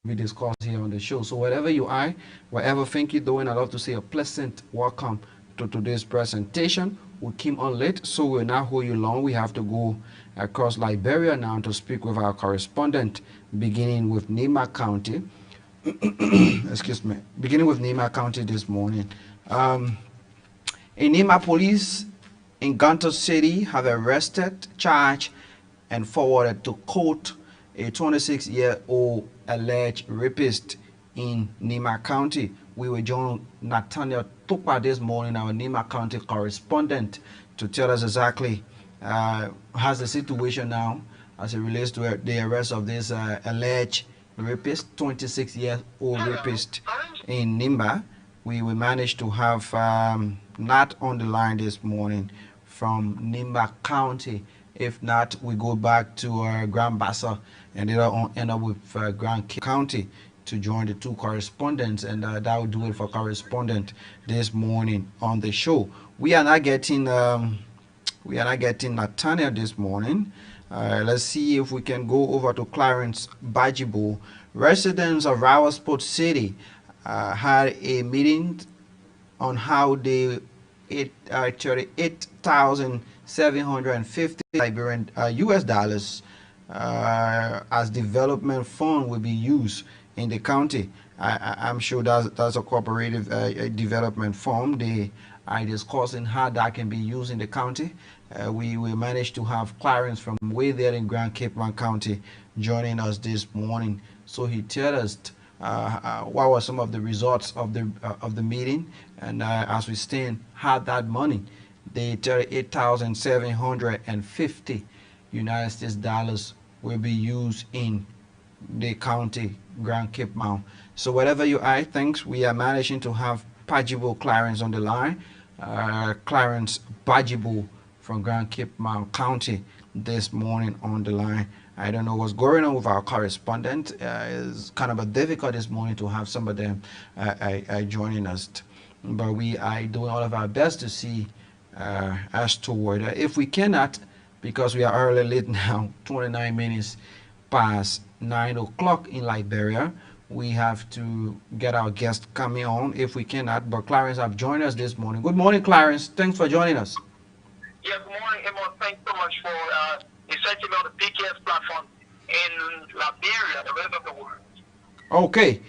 we discuss here on the show. So wherever you are, whatever thing you're doing, I'd love to say a pleasant welcome to today's presentation. We came on late, so we'll not hold you long. We have to go across Liberia now to speak with our correspondent, beginning with Nima County. Excuse me. Beginning with Nima County this morning. Um, in Nima, police in Gunter City have arrested, charged, and forwarded to court a 26-year-old alleged rapist in Nima County. We will join Nathaniel Tupa this morning, our Nima County correspondent, to tell us exactly how's the situation now as it relates to the arrest of this alleged rapist, 26-year-old rapist in Nimba. We managed to have Nat on the line this morning from Nimba County. If not, we go back to Grand Bassa and it'll end up with Grand County to join the two correspondents, and that will do it for correspondent this morning on the show. We are not getting Nathaniel this morning. Let's see if we can go over to Clarence Bajibo. Residents of Rawasport City had a meeting on how the 38,750 Liberian US dollars as development fund will be used in the county. I'm sure that's a cooperative development fund. They are discussing how that can be used in the county. We managed to have Clarence from way there in Grand Cape One County joining us this morning. So he tells us what were some of the results of the meeting, and as we stand, how that money, the 38,750 United States dollars, will be used in the county Grand Cape Mount. So whatever you are, thanks. We are managing to have Pajibo Clarence on the line. Clarence Pajibo from Grand Cape Mount County this morning on the line. I don't know what's going on with our correspondent. It's kind of a difficult this morning to have some of them joining us. But we are doing all of our best to see as to whether if we cannot, because we are early late now, 29 minutes past 9 o'clock in Liberia, we have to get our guest coming on if we cannot. But Clarence have joined us this morning. Good morning, Clarence. Thanks for joining us. Yeah, good morning, Amos. Thanks so much for researching on the PKS platform in Liberia, the rest of the world. Okay.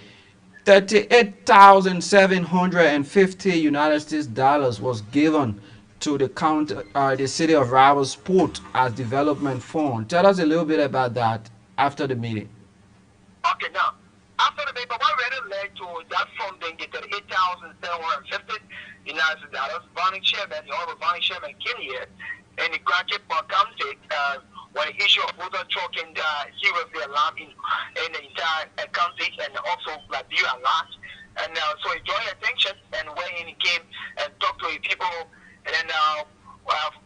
38,750 United States dollars was given to the county, the city of Rawalsport as development fund. Tell us a little bit about that after the meeting. Okay, now, after the paper, what really led to that funding, the 38,750 United States dollars, Bonnie Chairman, the Honorable Bonnie Chairman came here in the Grand Cape County when the issue of voter choking seriously alarmed in the entire county and also Liberia at large. And so he drew attention, and when he came and talked to the people, and then I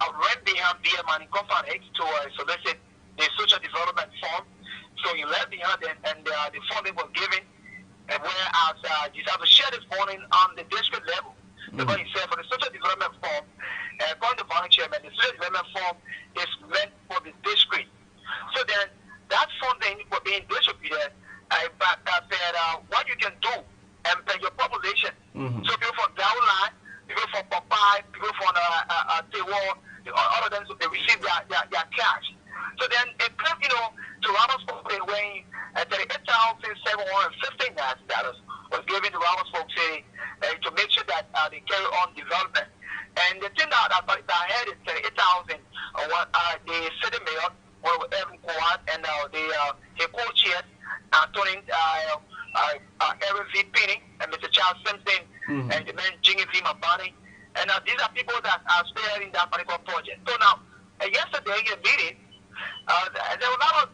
went behind via Money Company to solicit the social development fund. So he left behind and the funding was given, and whereas you have to share this morning on the district level. Because he said for the social development fund, according to the Vice Chairman, the social development fund is meant for the district. So then that funding was being distributed. I said what you can do and your population. So people from downline, people from Popeye, people from Tewon, all of them, so they receive their cash. So then it came, to Ramos Folk when $38,750 was given to Ramos Folk City to make sure that they carry on development. And the thing that I had is 38,000. The city mayor, Evan Kowat, and the co-chairs, Tony Aaron V. Penny, and Mr. Charles Simpson, and the man Jimmy V. Mabani. And these are people that are spearheading that particular project. So now, yesterday in the meeting, there were a lot of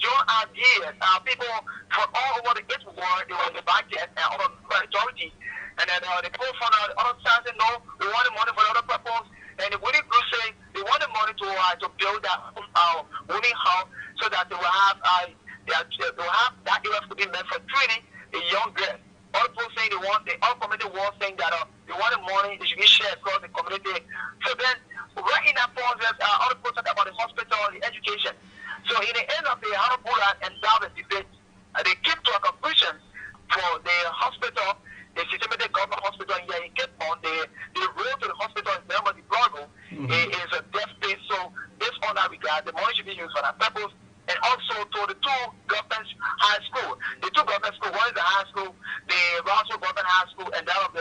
joint ideas. People from all over the East world, they were invited, and all of the majority. And then the people from the other side said, no, we want the money for other purpose. And the winning group said they want the money to build that winning house so that they will have that area to be meant for training the young girls. All people saying they want, the all community was saying that they want the money, they should be shared across the community. So then, right in that process, other people talk about the hospital, the education. So in the end of the Honorable and David debate, they came to a conclusion that the money should be used for that purpose. And also to the two government high school. The two government school, one is the high school, the Rossville Government High School, and that of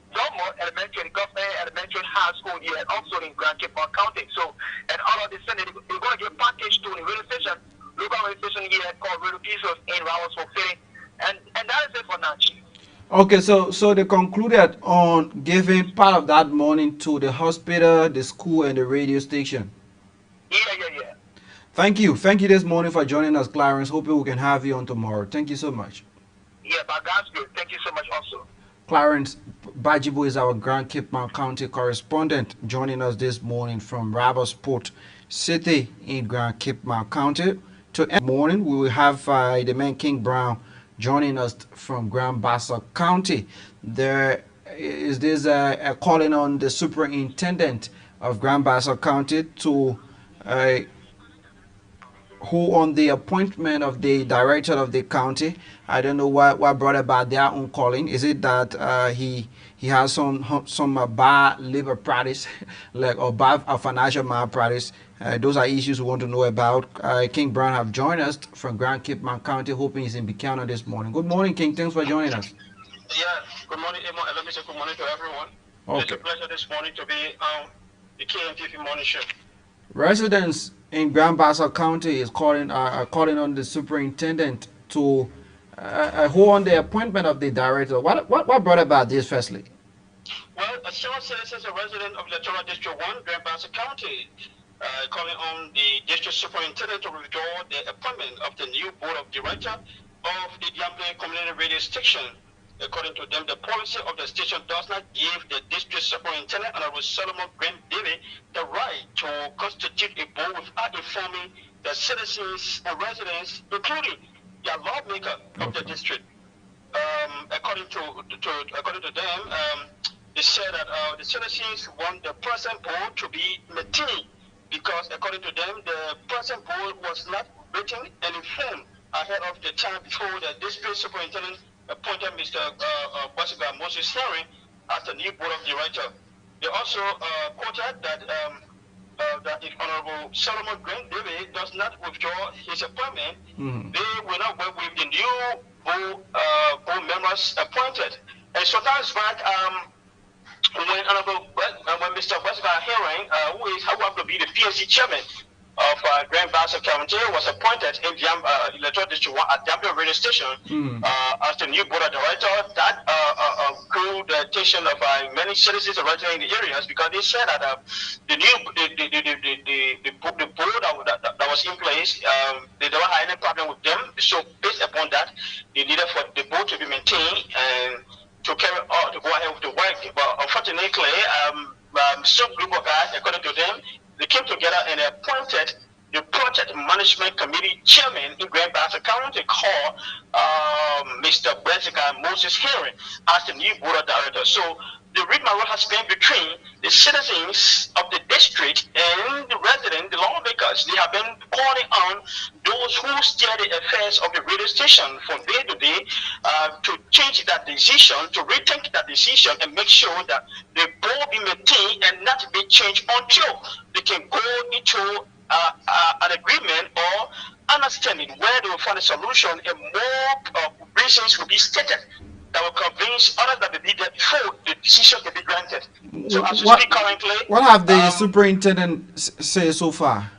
Momo Elementary, the government elementary high school here, and also in Grand Cape County. So, and all of this, they're going to get packaged to the radio station, local radio station here called Radio Pieces in Ramos for Fitting. And that is it for now, Chief. Okay, so they concluded on giving part of that money to the hospital, the school, and the radio station. Yeah. Thank you this morning for joining us, Clarence. Hoping we can have you on tomorrow. Thank you so much. Yeah, but God's good. Thank you so much also. Clarence Bajibo is our Grand Cape County correspondent, joining us this morning from Rabosport City in Grand Cape County. To end the morning, we will have the man King Brown joining us from Grand Bassa County. There is this a calling on the superintendent of Grand Bassa County to who on the appointment of the director of the county. I don't know what brought about their own calling. Is it that he has some bad labor practice, like or bad financial malpractice? Those are issues we want to know about. King Brown have joined us from Grand Cape County, hoping he's in Buchanan this morning. Good morning, King. Thanks for joining us. Yeah, good morning, Amos, and let me say good morning to everyone. Okay. It's a pleasure this morning to be on the KMTV morning show. Residents in Grand Bassa County is calling on the superintendent to hold on the appointment of the director. What brought about this, firstly? Well, a several citizens, a resident of Electoral District 1, Grand Bassa County, calling on the district superintendent to withdraw the appointment of the new board of director of the Yamble Community Radio Station. According to them, the policy of the station does not give the district superintendent, Honorable Solomon Grant David, the right to constitute a board without informing the citizens and residents, including the lawmaker of the district. According to them, they said that the citizens want the present board to be maintained because, according to them, the present board was not written and informed ahead of the time before the district superintendent appointed Mr. Basiga Moses Hearing as the new board of director. They also quoted that that if Honorable Solomon Grant David does not withdraw his appointment, they will not work with the new board members appointed. And so that's back when Mr. Basiga Hearing, who happens to be the PNC chairman of Grand Bassa County, was appointed in the Electoral District 1 at Yamble Radio Station as the new board of director. That drew the attention of many citizens residing in the areas because they said that the board that was in place, they don't have any problem with them. So based upon that, they needed for the board to be maintained and to carry on to go ahead with the work. But unfortunately, some group of guys, according to them, they came together and appointed the project management committee chairman in Grand Bassa County called Mr. Basiga Moses Hearing as the new board of directors. So the rigmarole has been between the citizens of the district and the residents, the lawmakers. They have been calling on those who steer the affairs of the radio station from day to day to change that decision, to rethink that decision, and make sure that the board be maintained and not be changed until they can go into an agreement or understanding where they will find a solution, and more reasons will be stated that will convince others that they did that before the decision can be granted. So as we speak currently, what have the superintendent say so far?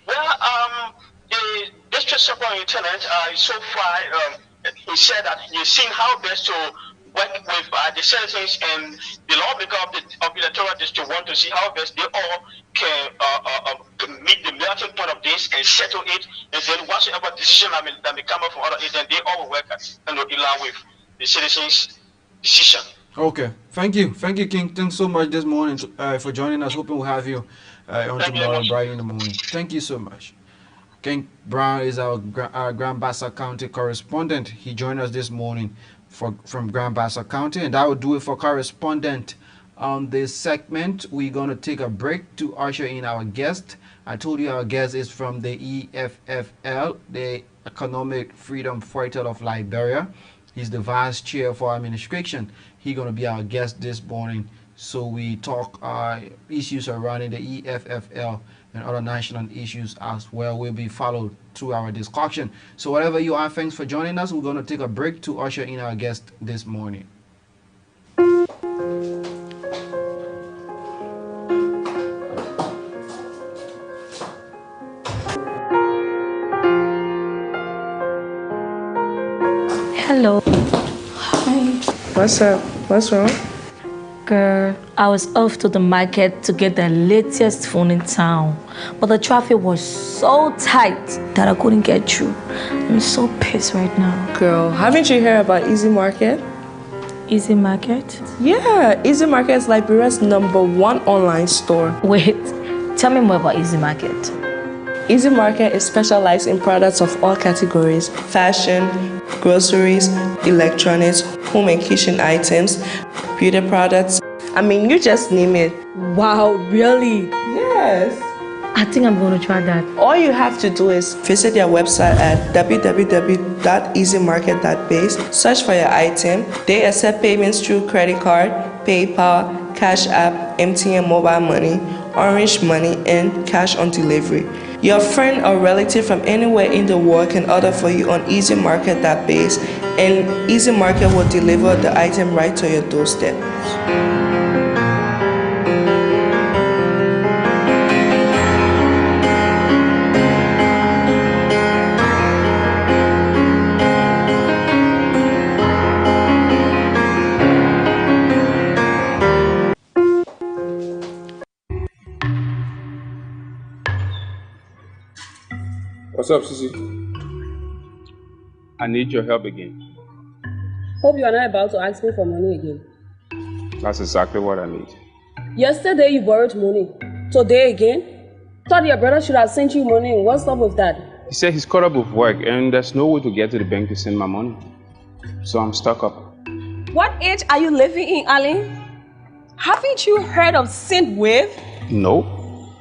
Well, the district superintendent so far he said that he's seen how best to work with the citizens and the lawmaker of the Electoral District 1 to see how best they all can meet the melting point of this and settle it, and then whatsoever decision that may come up from other agents, they all will work in line with the citizens' decision. Okay, thank you, King. Thanks so much this morning for joining us. Hoping we'll have you on tomorrow bright in the morning. Thank you so much. King Brown is our Grand Bassa County correspondent. He joined us this morning from Grand Bassa County, and that will do it for correspondent. On this segment, we're going to take a break to usher in our guest. I told you our guest is from the EFFL, the Economic Freedom Fighter of Liberia. He's the vice chair for administration. He's going to be our guest this morning. So we talk issues surrounding the EFFL and other national issues as well will be followed through our discussion. So whatever you are, thanks for joining us. We're going to take a break to usher in our guest this morning. Hello. Hi. What's up? What's wrong? Girl, I was off to the market to get the latest phone in town, but the traffic was so tight that I couldn't get through. I'm so pissed right now. Girl, haven't you heard about Easy Market? Easy Market? Yeah, Easy Market is Liberia's #1 online store. Wait, tell me more about Easy Market. Easy Market is specialized in products of all categories: fashion, groceries, electronics, home and kitchen items, beauty products. I mean, you just name it. Wow, really? Yes. I think I'm going to try that. All you have to do is visit their website at www.easymarket.base, search for your item. They accept payments through credit card, PayPal, Cash App, MTN Mobile Money, Orange Money, and cash on delivery. Your friend or relative from anywhere in the world can order for you on easymarket.base, and Easy Market will deliver the item right to your doorstep. What's up, Sissy? I need your help again. Hope you are not about to ask me for money again. That's exactly what I need. Yesterday you borrowed money. Today again? Thought your brother should have sent you money. What's up with that? He said he's caught up with work and there's no way to get to the bank to send my money. So I'm stuck up. What age are you living in, Ali? Haven't you heard of SendWave? No.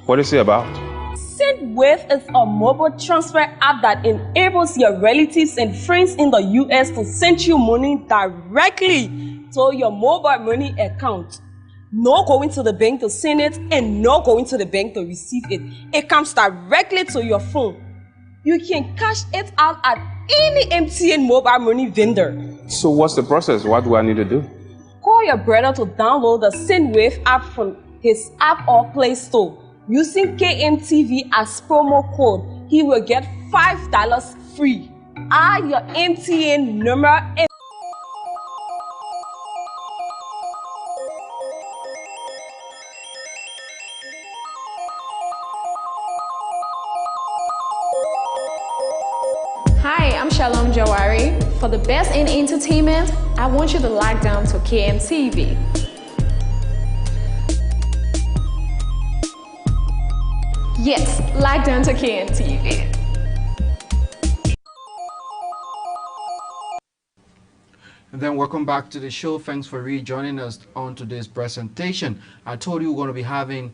What is it about? SendWave is a mobile transfer app that enables your relatives and friends in the US to send you money directly to your mobile money account. No going to the bank to send it and no going to the bank to receive it. It comes directly to your phone. You can cash it out at any MTN mobile money vendor. So what's the process? What do I need to do? Call your brother to download the SendWave app from his App or Play Store. Using KMTV as promo code, he will get $5 free. Add your MTN number and Hi, I'm Shalom Jawari. For the best in entertainment, I want you to log down to KMTV. Yes, log down to KMTV. And then welcome back to the show. Thanks for rejoining us on today's presentation. I told you we're going to be having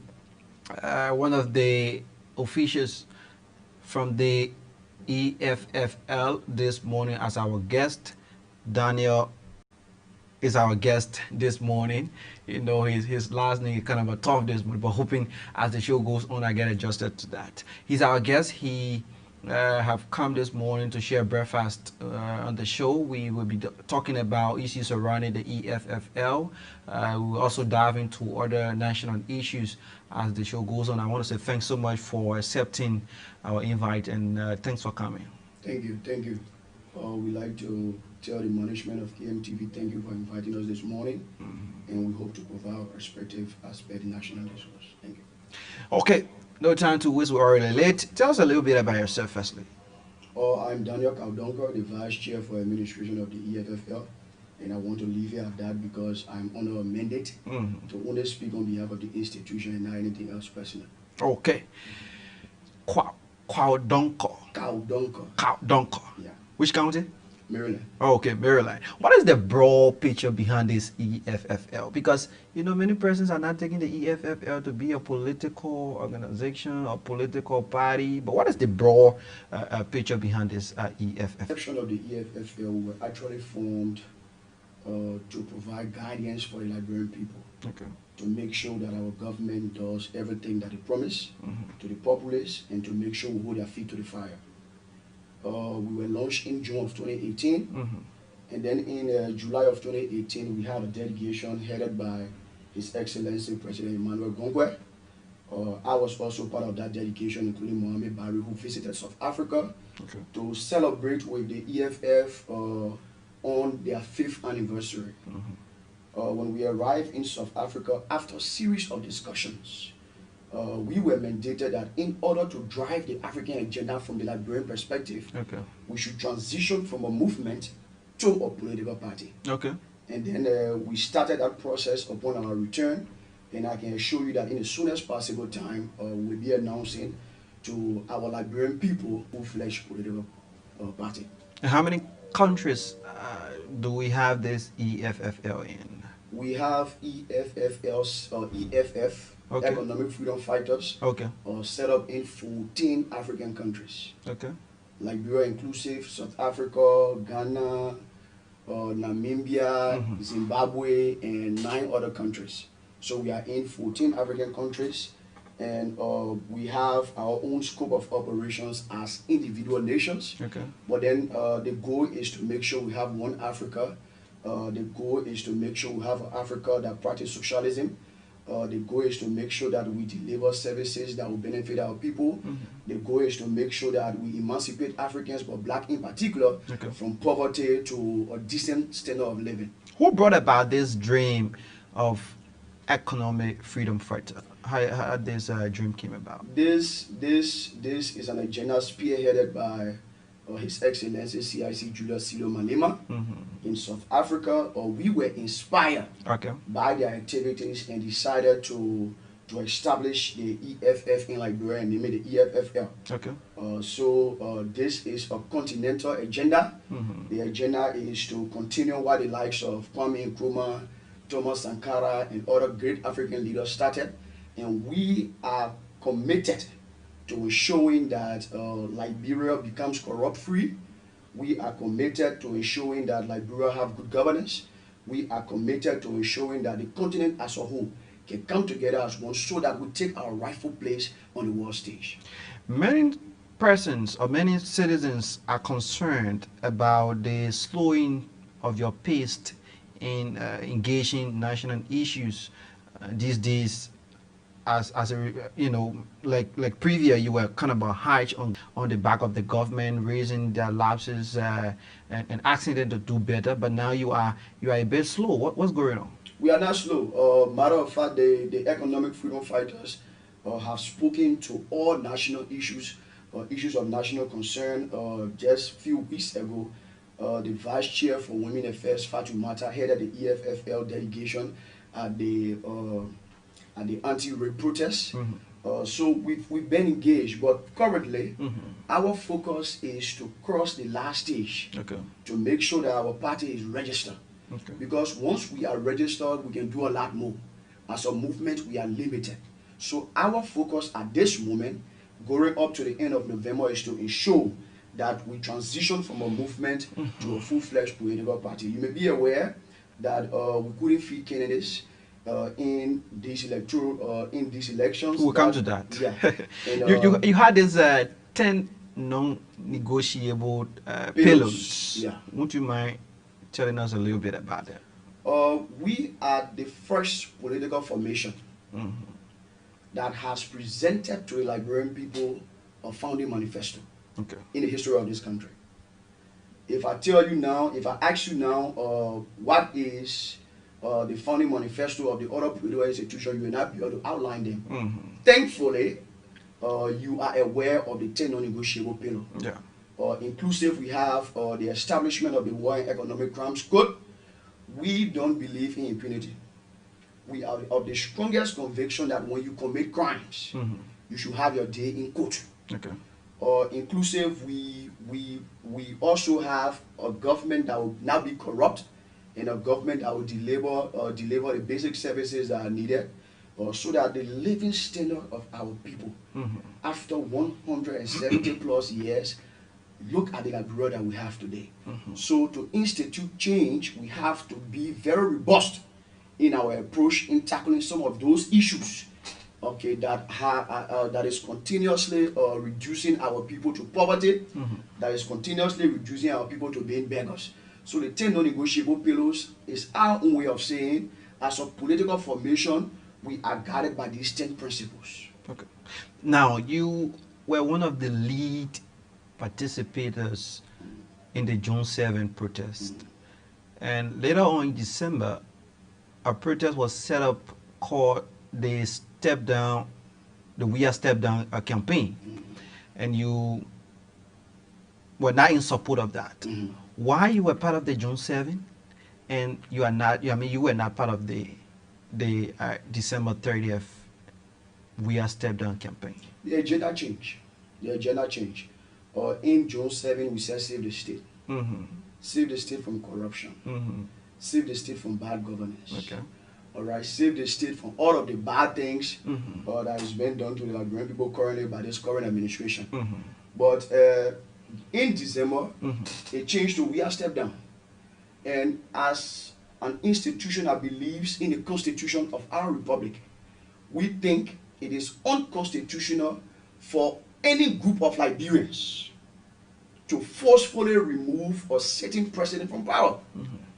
one of the officials from the EFFL this morning as our guest. Daniel is our guest this morning. You know, his last name is kind of a tough this morning, but hoping as the show goes on, I get adjusted to that. He's our guest. He have come this morning to share breakfast on the show. We will be talking about issues surrounding the EFFL. We'll also dive into other national issues as the show goes on. I want to say thanks so much for accepting our invite and thanks for coming. Thank you, thank you. We'd like to tell the management of KMTV thank you for inviting us this morning, and we hope to provide our perspective as per the national issues. Thank you. Okay, no time to waste. We're already late. Tell us a little bit about yourself, firstly. I'm Daniel Kaudonko, the Vice Chair for Administration of the EFFL, and I want to leave here at that because I'm under a mandate to only speak on behalf of the institution and not anything else personal. Okay. Kaudonko. Kaudonko. Yeah. Which county? Maryland. Okay, Maryland. What is the broad picture behind this EFFL? Because, you know, many persons are not taking the EFFL to be a political organization or political party. But what is the broad picture behind this EFFL? The section of the EFFL were actually formed to provide guidance for the Liberian people. Okay. to make sure that our government does everything that they promise to the populace and to make sure we hold their feet to the fire. We were launched in June of 2018, and then in July of 2018, we had a delegation headed by His Excellency President Emmanuel Gongwe. I was also part of that delegation, including Mohamed Barry, who visited South Africa to celebrate with the EFF on their 5th anniversary. When we arrived in South Africa, after a series of discussions, we were mandated that in order to drive the African agenda from the Liberian perspective, we should transition from a movement to a political party. And then we started that process upon our return, and I can assure you that in the soonest possible time, we'll be announcing to our Liberian people full-fledged political party. And how many countries do we have this EFFL in? We have EFFLs, EFF, Economic Freedom Fighters, set up in 14 African countries. Liberia inclusive, South Africa, Ghana, Namibia, Zimbabwe, and 9 other countries. So we are in 14 African countries, and we have our own scope of operations as individual nations. But then the goal is to make sure we have one Africa. The goal is to make sure we have Africa that practices socialism. The goal is to make sure that we deliver services that will benefit our people. The goal is to make sure that we emancipate Africans, but Black in particular, from poverty to a decent standard of living. Who brought about this dream of economic freedom fighter? How this dream came about? This is an agenda spearheaded by His Excellency CIC Julius Silo Malema in South Africa. We were inspired by their activities and decided to establish the EFF in Liberia and name it the EFFL. So this is a continental agenda. The agenda is to continue what the likes of Kwame Nkrumah, Thomas Sankara, and other great African leaders started, and we are committed to ensuring that Liberia becomes corrupt-free. We are committed to ensuring that Liberia have good governance. We are committed to ensuring that the continent as a whole can come together as one so that we take our rightful place on the world stage. Many persons or many citizens are concerned about the slowing of your pace in engaging national issues these days. As a, you know, like previous, you were kind of a hitch on the back of the government, raising their lapses and asking them to do better. But now you are a bit slow. What's going on? We are not slow. Matter of fact, the economic freedom fighters have spoken to all national issues, issues of national concern. Just a few weeks ago, the vice chair for Women Affairs, Fatumata, headed the EFFL delegation at the anti-rape protests. So we've been engaged, but currently our focus is to cross the last stage to make sure that our party is registered. Because once we are registered, we can do a lot more. As a movement, we are limited. So our focus at this moment, going up to the end of November, is to ensure that we transition from a movement to a full-fledged political party. You may be aware that we couldn't field candidates in these elections. We'll come to that. Yeah. And, you had this 10 non-negotiable pillars. Yeah. Would you mind telling us a little bit about that? We are the first political formation that has presented to the Liberian people a founding manifesto in the history of this country. If I tell you now, if I ask you now, what is the founding manifesto of the other political institutions, you will not be able to outline them. Thankfully, you are aware of the 10 non-negotiable pillars. Inclusive, we have the establishment of the War and Economic Crimes Code. We don't believe in impunity. We are of the strongest conviction that when you commit crimes, you should have your day in court. Inclusive, we also have a government that will not be corrupt, and a government that will deliver the basic services that are needed, so that the living standard of our people, after 170 plus years, look at the Liberia that we have today. So to institute change, we have to be very robust in our approach in tackling some of those issues, okay, that is continuously reducing our people to poverty, that is continuously reducing our people to being beggars. So the 10 non-negotiable pillars is our own way of saying, as a political formation, we are guided by these 10 principles. Okay. Now, you were one of the lead participators in the June 7 protest. And later on in December, a protest was set up called the Step Down, the We Are Step Down campaign. And you were not in support of that. Why you were part of the June 7 and you are not, you were not part of the December 30th We Are Step Down campaign? The agenda change. The agenda change. In June 7, we said save the state. Save the state from corruption. Save the state from bad governance. Okay. All right, save the state from all of the bad things that is being done to the Liberian people currently by this current administration. But in December, it changed to We Are Step Down. And as an institution that believes in the constitution of our republic, we think it is unconstitutional for any group of Liberians to forcefully remove a sitting president from power.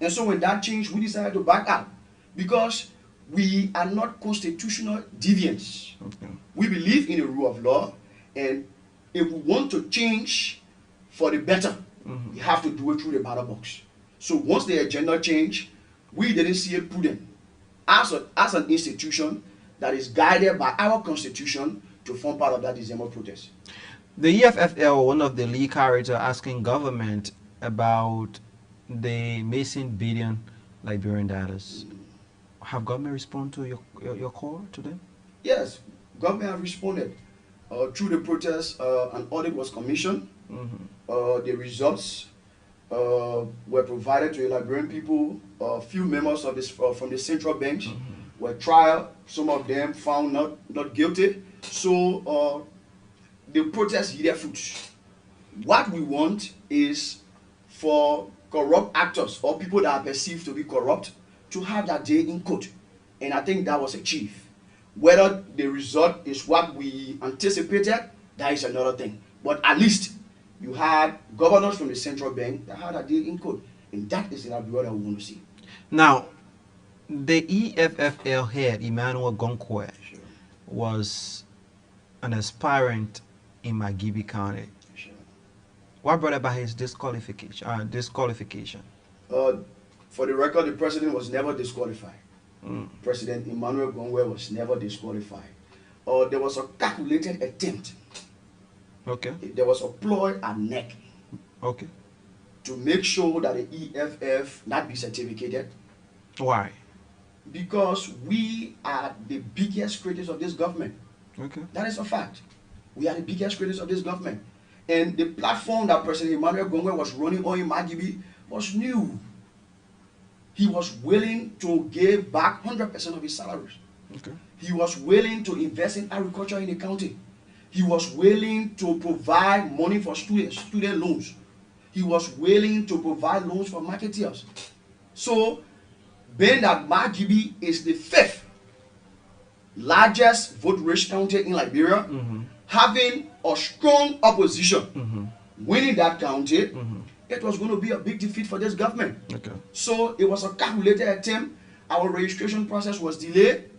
And so when that changed, we decided to back out because we are not constitutional deviants. We believe in the rule of law, and if we want to change for the better, we have to do it through the ballot box. So once the agenda changed, we didn't see it prudent as an institution that is guided by our constitution to form part of that December protest. The EFFL, one of the lead characters, asking government about the missing billion Liberian dollars. Have government responded to your call to them? Yes, government have responded. Through the protest, an audit was commissioned. The results were provided to the Liberian people. A few members of this from the central bench were tried. Some of them found not guilty. So the protest yielded fruits. What we want is for corrupt actors or people that are perceived to be corrupt to have that day in court. And I think that was achieved. Whether the result is what we anticipated, that is another thing. But at least you had governors from the central bank that had a deal in court. And that is the Liberia that we want to see. Now, the EFFL head, Emmanuel Gonkwe, was an aspirant in Magibi County. What brought about his disqualification? For the record, the president was never disqualified. President Emmanuel Gonkwe was never disqualified. There was a calculated attempt. Okay. There was a ploy at neck. Okay. To make sure that the EFF not be certificated. Why? Because we are the biggest critics of this government. Okay. That is a fact. We are the biggest critics of this government. And the platform that President Emmanuel Gonkwe was running on in Magibi was new. He was willing to give back 100% of his salaries. Okay. He was willing to invest in agriculture in the county. He was willing to provide money for student loans. He was willing to provide loans for marketeers. So, being that Magibi is the 5th largest vote-rich county in Liberia, having a strong opposition winning that county, it was going to be a big defeat for this government. Okay. So it was a calculated attempt. Our registration process was delayed.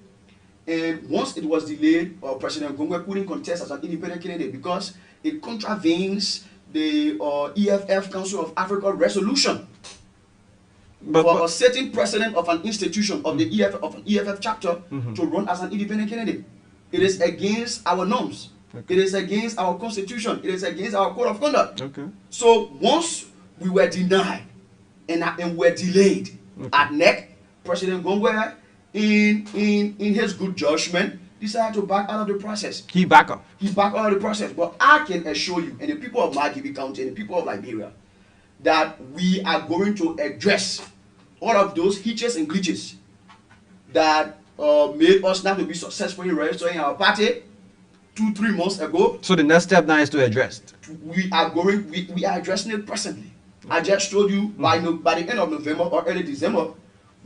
And once it was delayed, President Gonkwe couldn't contest as an independent candidate because it contravenes the EFF Council of Africa resolution. For a certain president of an institution of the EFF chapter to run as an independent candidate. It is against our norms. Okay. It is against our constitution. It is against our code of conduct. Okay. So once we were denied and were delayed at neck, President Gonkwe, in his good judgment, decided to back out of the process. He backed up. He backed out of the process. But I can assure you, and the people of Magibi County and the people of Liberia, that we are going to address all of those hitches and glitches that made us not to be successful in registering our party 2-3 months ago. So the next step now is to address it. We are addressing it presently. I just told you by the end of November or early December,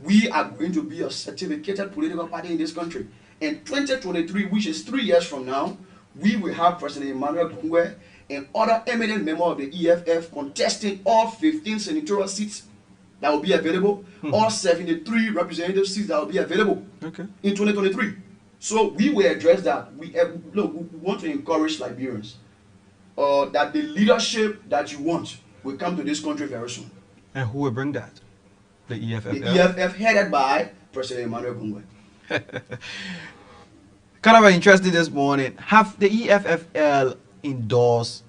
we are going to be a certificated political party in this country. In 2023, which is 3 years from now, we will have President Emmanuel Gongwe and other eminent members of the EFF contesting all 15 senatorial seats that will be available, all 73 representative seats that will be available in 2023. So we will address that. We want to encourage Liberians that the leadership that you want will come to this country very soon. And who will bring that? The EFF? The EFF headed by President Emmanuel Gongwe. Kind of interesting this morning. Have the EFFL endorsed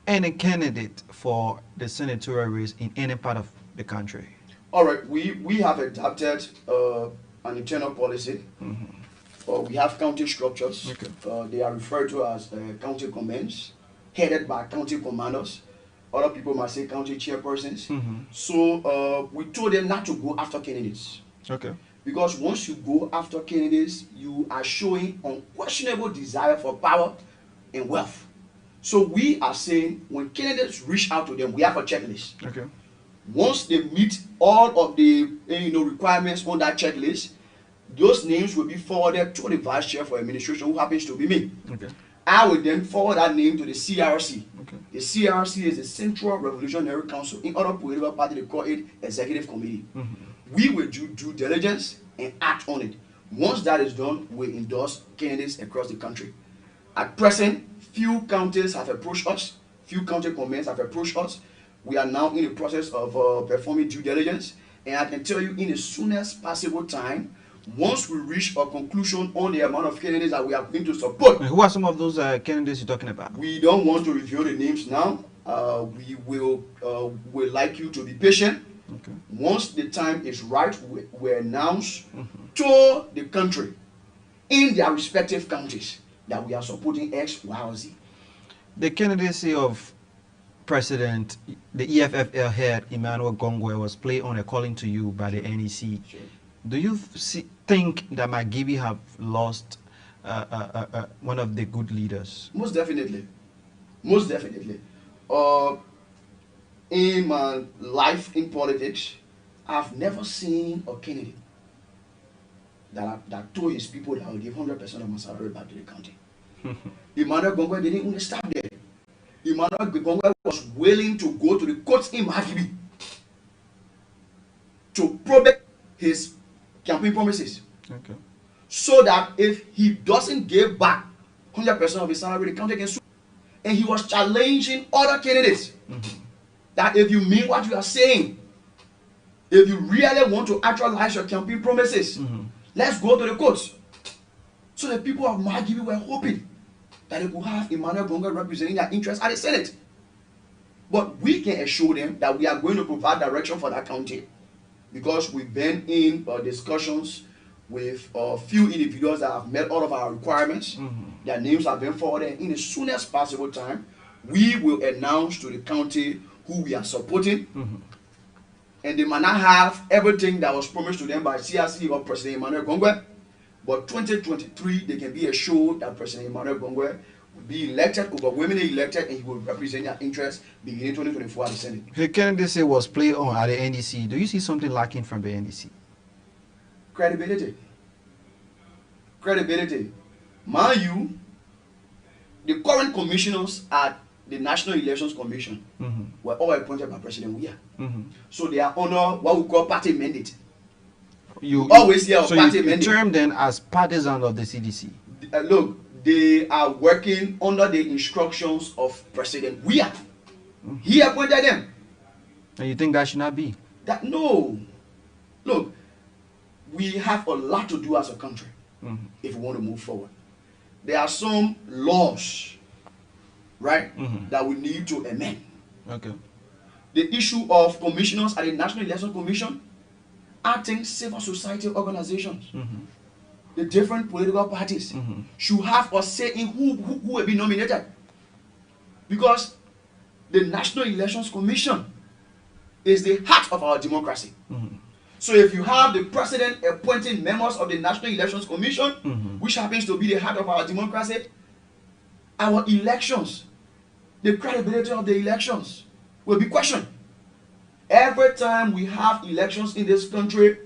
any candidate for the senatorial race in any part of the country? All right, we have adopted an internal policy. We have county structures. They are referred to as county commands, headed by county commanders. Other people might say county chairpersons. So we told them not to go after candidates. Because once you go after candidates, you are showing unquestionable desire for power and wealth. So we are saying when candidates reach out to them, we have a checklist. Once they meet all of the requirements on that checklist, those names will be forwarded to the vice chair for administration, who happens to be me. I will then forward that name to the CRC. The CRC is the Central Revolutionary Council. In other political party, they call it Executive Committee. We will do due diligence and act on it. Once that is done, we endorse candidates across the country. At present, few counties have approached us. Few county commands have approached us. We are now in the process of performing due diligence. And I can tell you in the soonest possible time, once we reach a conclusion on the amount of candidates that we are going to support. And who are some of those candidates you're talking about? We don't want to reveal the names now. We will like you to be patient. Once the time is right, we announce to the country in their respective countries that we are supporting X, Y, or Z. The candidacy of President, the EFFL head, Emmanuel Gongwe, was played on a calling to you by the NEC. Do you think that Magibi have lost one of the good leaders? Most definitely. Most definitely. In my life in politics, I've never seen a candidate that told his people that I will give 100% of my salary back to the county. Emmanuel Gongwe didn't even stop there. Emmanuel Gongwe was willing to go to the courts in Magibi to probate his campaign promises. So that if he doesn't give back 100% of his salary, the county can sue. And he was challenging other candidates that if you mean what you are saying, if you really want to actualize your campaign promises, let's go to the courts. So the people of Magibi were hoping that they could have Emmanuel Gongwe representing their interests at the Senate. But we can assure them that we are going to provide direction for that county, because we've been in discussions with a few individuals that have met all of our requirements. Their names have been forwarded. In the soonest possible time, we will announce to the county who we are supporting. And they might not have everything that was promised to them by CRC or President Emmanuel Gongwe, but 2023, they can be assured that President Emmanuel Gongwe will be elected, overwhelmingly elected, and he will represent their interests beginning 2024 at the Senate. The candidacy was played on at the NDC. Do you see something lacking from the NDC? Credibility. Credibility. Mind you, the current commissioners at the National Elections Commission were all appointed by President Weah. So they are under what we call party mandate. You always hear of so party you mandate. term them as partisans of the CDC. Look, they are working under the instructions of President Weah. He appointed them. And you think that should not be? That no. Look, we have a lot to do as a country if we want to move forward. There are some laws, right, that we need to amend. The issue of commissioners at the National Election Commission, acting civil society organizations, the different political parties should have a say in who will be nominated. Because the National Elections Commission is the heart of our democracy. So if you have the president appointing members of the National Elections Commission, which happens to be the heart of our democracy, our elections, the credibility of the elections will be questioned. Every time we have elections in this country,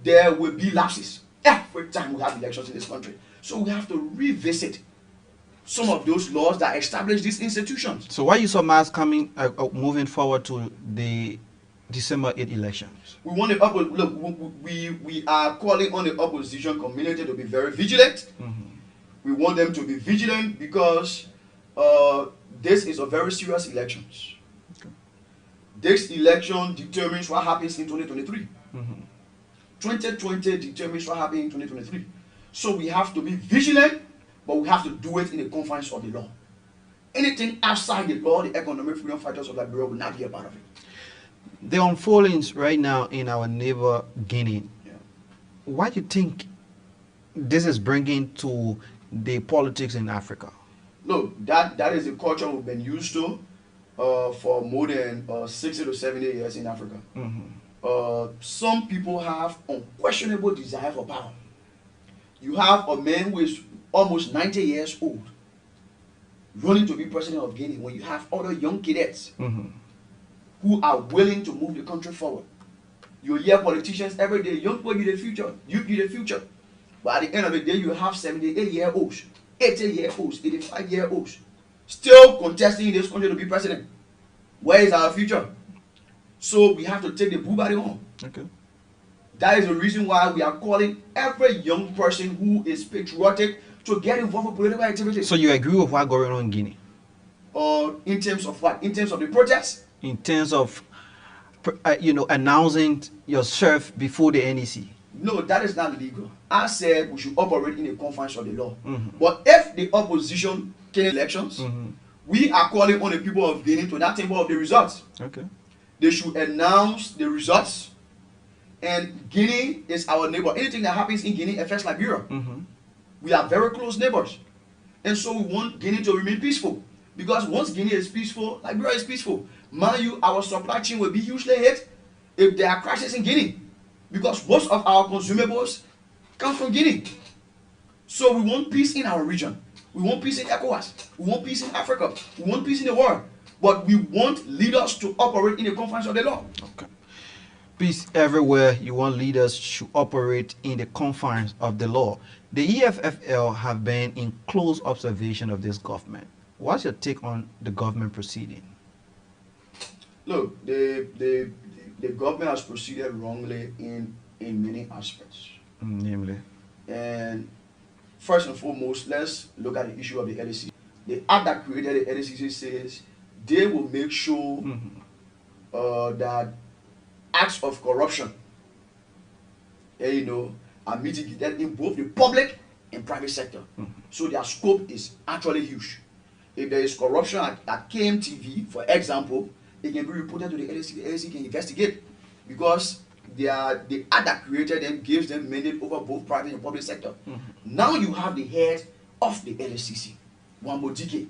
there will be lapses every time we have elections in this country. So we have to revisit some of those laws that establish these institutions. So why you so mass coming, moving forward to the December 8 elections? We want the we are calling on the opposition community to be very vigilant. We want them to be vigilant because this is a very serious election. This election determines what happens in 2023. 2020 determines what happens in 2023. So we have to be vigilant, but we have to do it in the confines of the law. Anything outside the law, the Economic Freedom Fighters of Liberia will not be a part of it. The unfoldings right now in our neighbor Guinea, what do you think this is bringing to the politics in Africa? Look, that is a culture we've been used to for more than 60 to 70 years in Africa. Some people have unquestionable desire for power. You have a man who is almost 90 years old running to be president of Guinea when you have other young cadets who are willing to move the country forward. You hear politicians every day, young people be the future, you be the future. But at the end of the day, you have 78-year-olds, 80-year-olds, 85-year-olds still contesting in this country to be president. Where is our future? So we have to take the bull by the horn. Okay. That is the reason why we are calling every young person who is patriotic to get involved in political activities. So you agree with what's going on in Guinea? In terms of what? In terms of the protests? In terms of, announcing yourself before the NEC? No, that is not legal. I said we should operate in the confines of the law. But if the opposition can elections, we are calling on the people of Guinea to not think about the results. Okay. They should announce the results. And Guinea is our neighbor. Anything that happens in Guinea affects Liberia. We are very close neighbors. And so we want Guinea to remain peaceful. Because once Guinea is peaceful, Liberia is peaceful. Mind you, our supply chain will be hugely hit if there are crashes in Guinea. Because most of our consumables come from Guinea. So we want peace in our region. We want peace in ECOWAS. We want peace in Africa. We want peace in the world. But we want leaders to operate in the confines of the law. Okay. Peace everywhere. You want leaders to operate in the confines of the law. The EFFL have been in close observation of this government. What's your take on the government proceeding? Look, the government has proceeded wrongly in many aspects. Namely? And first and foremost, let's look at the issue of the LCC. The act that created the LCC says they will make sure that acts of corruption are mitigated in both the public and private sector. So their scope is actually huge. If there is corruption at KMTV, for example, it can be reported to the LSC. The LSC can investigate because the act that created them gives them mandate over both private and public sector. Now you have the head of the LSCC, Wambo Dike.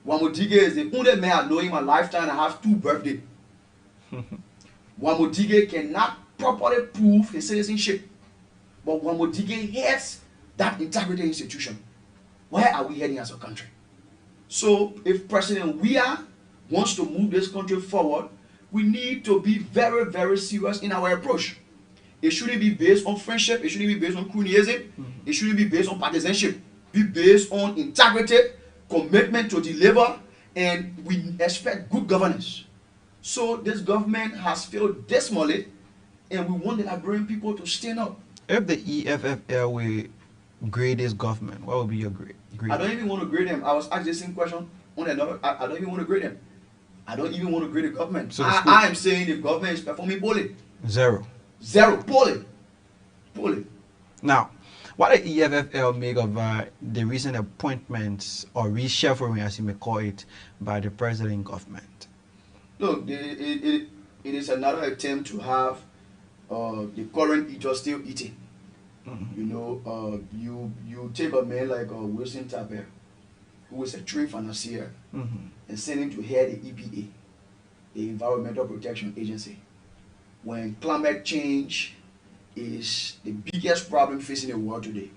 Wambo Dike is the only man I know in my lifetime. I have 2 birthdays. Wambo Dike cannot properly prove his citizenship, but Wambo Dike heads that integrity institution. Where are we heading as a country? So if President Weah wants to move this country forward, we need to be very, very serious in our approach. It shouldn't be based on friendship. It shouldn't be based on cronyism. It shouldn't be based on partisanship. Be based on integrity, commitment to deliver, and we expect good governance. So this government has failed dismally, and we want the Liberian people to stand up. If the EFFL will grade this government, what would be your grade? I don't even want to grade them. I was asked the same question on another. I don't even want to grade them. I don't even want to grade the government. So I am saying the government is performing poorly. 0. Poorly. Now, what did EFFL make of the recent appointments or reshuffling, as you may call it, by the president government? Look, it is another attempt to have the current eater still eating. You take a man like Wilson Tapper, who is a trade financier, and send him to head the EPA, the Environmental Protection Agency. When climate change is the biggest problem facing the world today,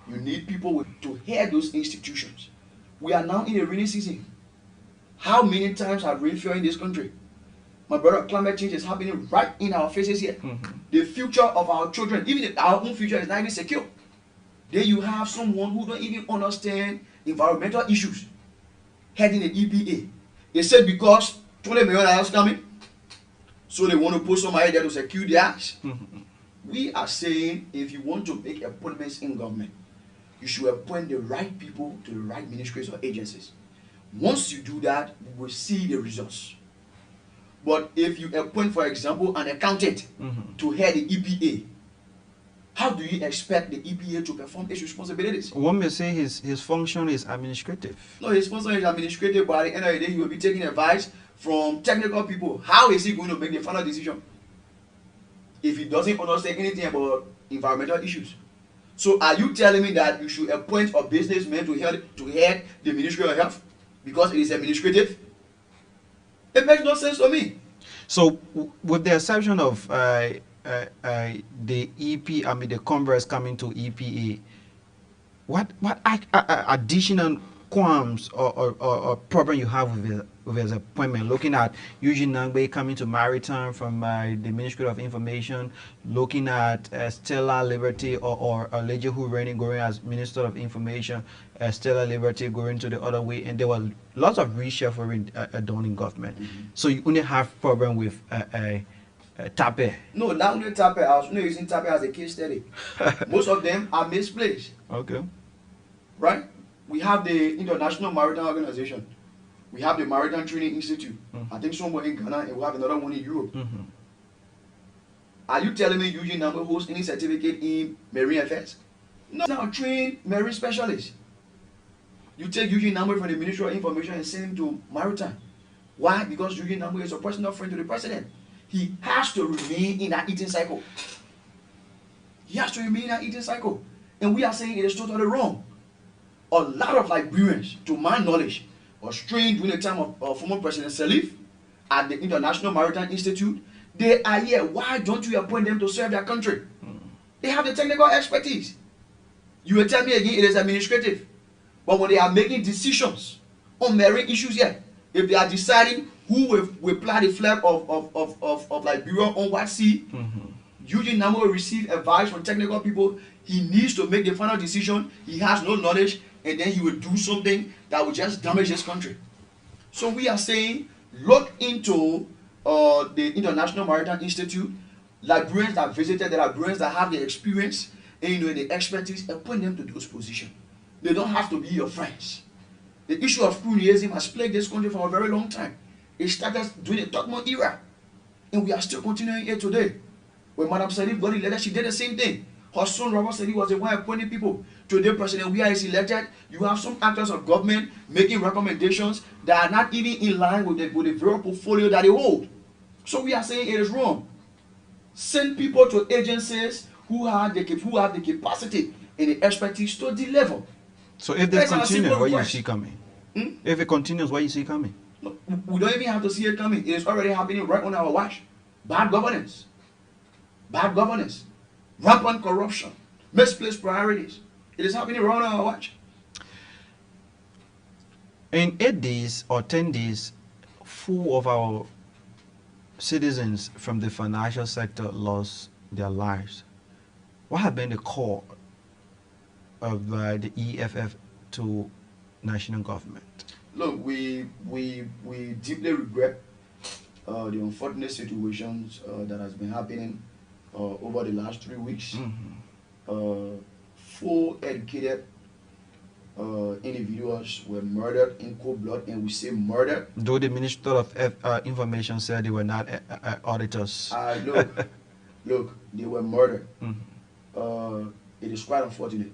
you need people to head those institutions. We are now in a rainy season. How many times have rain fell in this country? My brother, climate change is happening right in our faces here. The future of our children, even if our own future is not even secure. Then you have someone who don't even understand environmental issues heading the EPA. They said because $20 million coming, so they want to put somebody there to secure the ass. We are saying if you want to make appointments in government, you should appoint the right people to the right ministries or agencies. Once you do that, we will see the results. But if you appoint, for example, an accountant to head the EPA, how do you expect the EPA to perform its responsibilities? One may say his function is administrative. No, his function is administrative, but at the end of the day, he will be taking advice from technical people. How is he going to make the final decision if he doesn't understand anything about environmental issues? So are you telling me that you should appoint a businessman to head the Ministry of Health because it is administrative? It makes no sense to me. So with the exception of the the Congress coming to EPA, what additional qualms or problem you have with his appointment? Looking at Eugene Nangbe coming to Maritime from the Ministry of Information, looking at Stella Liberty or Leji Hureni going as Minister of Information, Stella Liberty going to the other way, and there was lots of reshuffling done in government. So you only have problem with Tape. No, not only Tape. I was only using Tape as a case study. Most of them are misplaced. Okay. Right? We have the International Maritime Organization. We have the Maritime Training Institute. I think somewhere in Ghana, and we have another one in Europe. Are you telling me Eugene Nangbe holds any certificate in marine affairs? No, now trained marine specialist. You take Eugene Nangbe from the Ministry of Information and send him to Maritime. Why? Because Eugene Nangbe is a personal friend to the president. He has to remain in that eating cycle. He has to remain in that eating cycle. And we are saying it is totally wrong. A lot of Liberians, to my knowledge, was trained during the time of former President Salif at the International Maritime Institute. They are here. Why don't you appoint them to serve their country? They have the technical expertise. You will tell me again it is administrative. But when they are making decisions on marine issues here, if they are deciding who will fly the flag of Liberia on what sea, Eugene Nangbe will receive advice from technical people. He needs to make the final decision. He has no knowledge, and then he will do something that will just damage his country. So we are saying, look into the International Maritime Institute, Liberians that visited, the Liberians that have the experience and the expertise, appoint them to those positions. They don't have to be your friends. The issue of cronyism has plagued this country for a very long time. It started during the Tottenham era, and we are still continuing it today. When Madam Salif got elected, she did the same thing. Her son Robert Salif was the one appointing people. Today, President Weah is elected. You have some actors of government making recommendations that are not even in line with the very portfolio that they hold. So we are saying it is wrong. Send people to agencies who have the capacity and the expertise to deliver. So if this continues, what you see coming? If it continues, what you see coming? No, we don't even have to see it coming. It is already happening right on our watch. Bad governance. Bad governance. Rampant corruption. Misplaced priorities. It is happening right on our watch. In 8 days or 10 days, 4 of our citizens from the financial sector lost their lives. What have been the core of the EFF to national government? Look, we deeply regret the unfortunate situations that has been happening over the last 3 weeks. 4 educated individuals were murdered in cold blood, and we say murdered. Though the Minister of Information said they were not auditors. Look, they were murdered. It is quite unfortunate.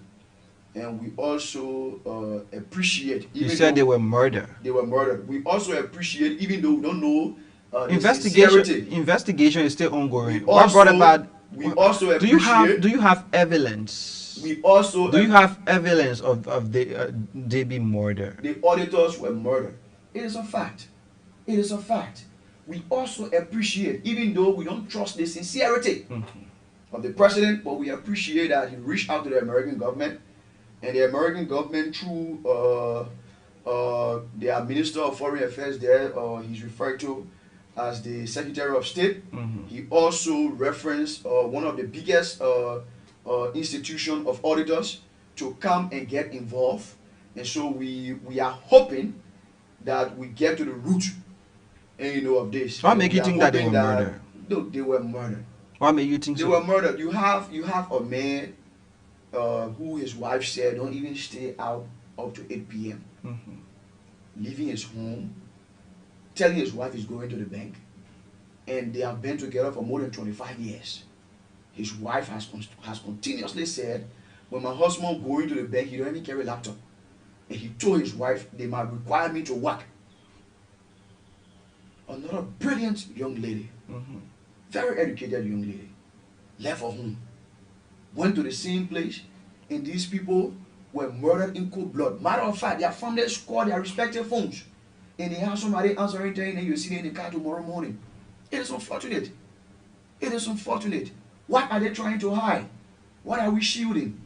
And we also appreciate. You said they were murdered. They were murdered. We also appreciate, even though we don't know investigation is still ongoing. What brought about? We also appreciate. Do you have evidence? We also. Do you have evidence of they being murdered? The auditors were murdered. It is a fact. It is a fact. We also appreciate, even though we don't trust the sincerity of the president, but we appreciate that he reached out to the American government. And the American government, through their Minister of Foreign Affairs there, he's referred to, as the Secretary of State. He also referenced one of the biggest institution of auditors to come and get involved. And so we are hoping that we get to the root, of this. What make you think that they were murdered? No, they were murdered. What made you think they were murdered? You have a man who his wife said don't even stay out up to 8 p.m. Leaving his home, telling his wife he's going to the bank, and they have been together for more than 25 years. His wife has continuously said, when my husband going to the bank, he don't even carry a laptop. And he told his wife, they might require me to work. Another brilliant young lady, very educated young lady, left her home, went to the same place, and these people were murdered in cold blood. Matter of fact, their families called their respective phones, and they have somebody answering thing, and you see them in the car tomorrow morning. It is unfortunate. It is unfortunate. What are they trying to hide? What are we shielding?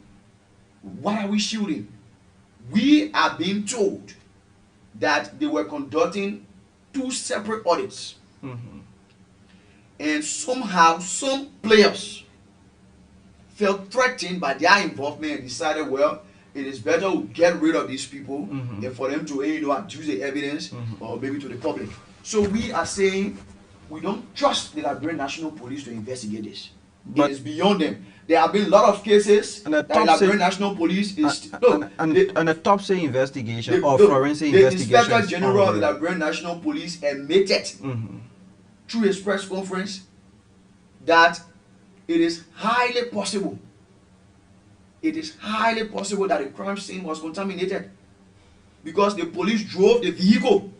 What are we shielding? We are being told that they were conducting 2 separate audits. And somehow some players felt threatened by their involvement and decided, well, it is better to get rid of these people than for them to abuse the evidence or maybe to the public. So we are saying we don't trust the Liberian National Police to investigate this. But it is beyond them. There have been a lot of cases that the Liberian National Police is and a top say investigation or forensic investigation. The Inspector General of the Liberian National Police admitted through his press conference that it is highly possible. It is highly possible that the crime scene was contaminated because the police drove the vehicle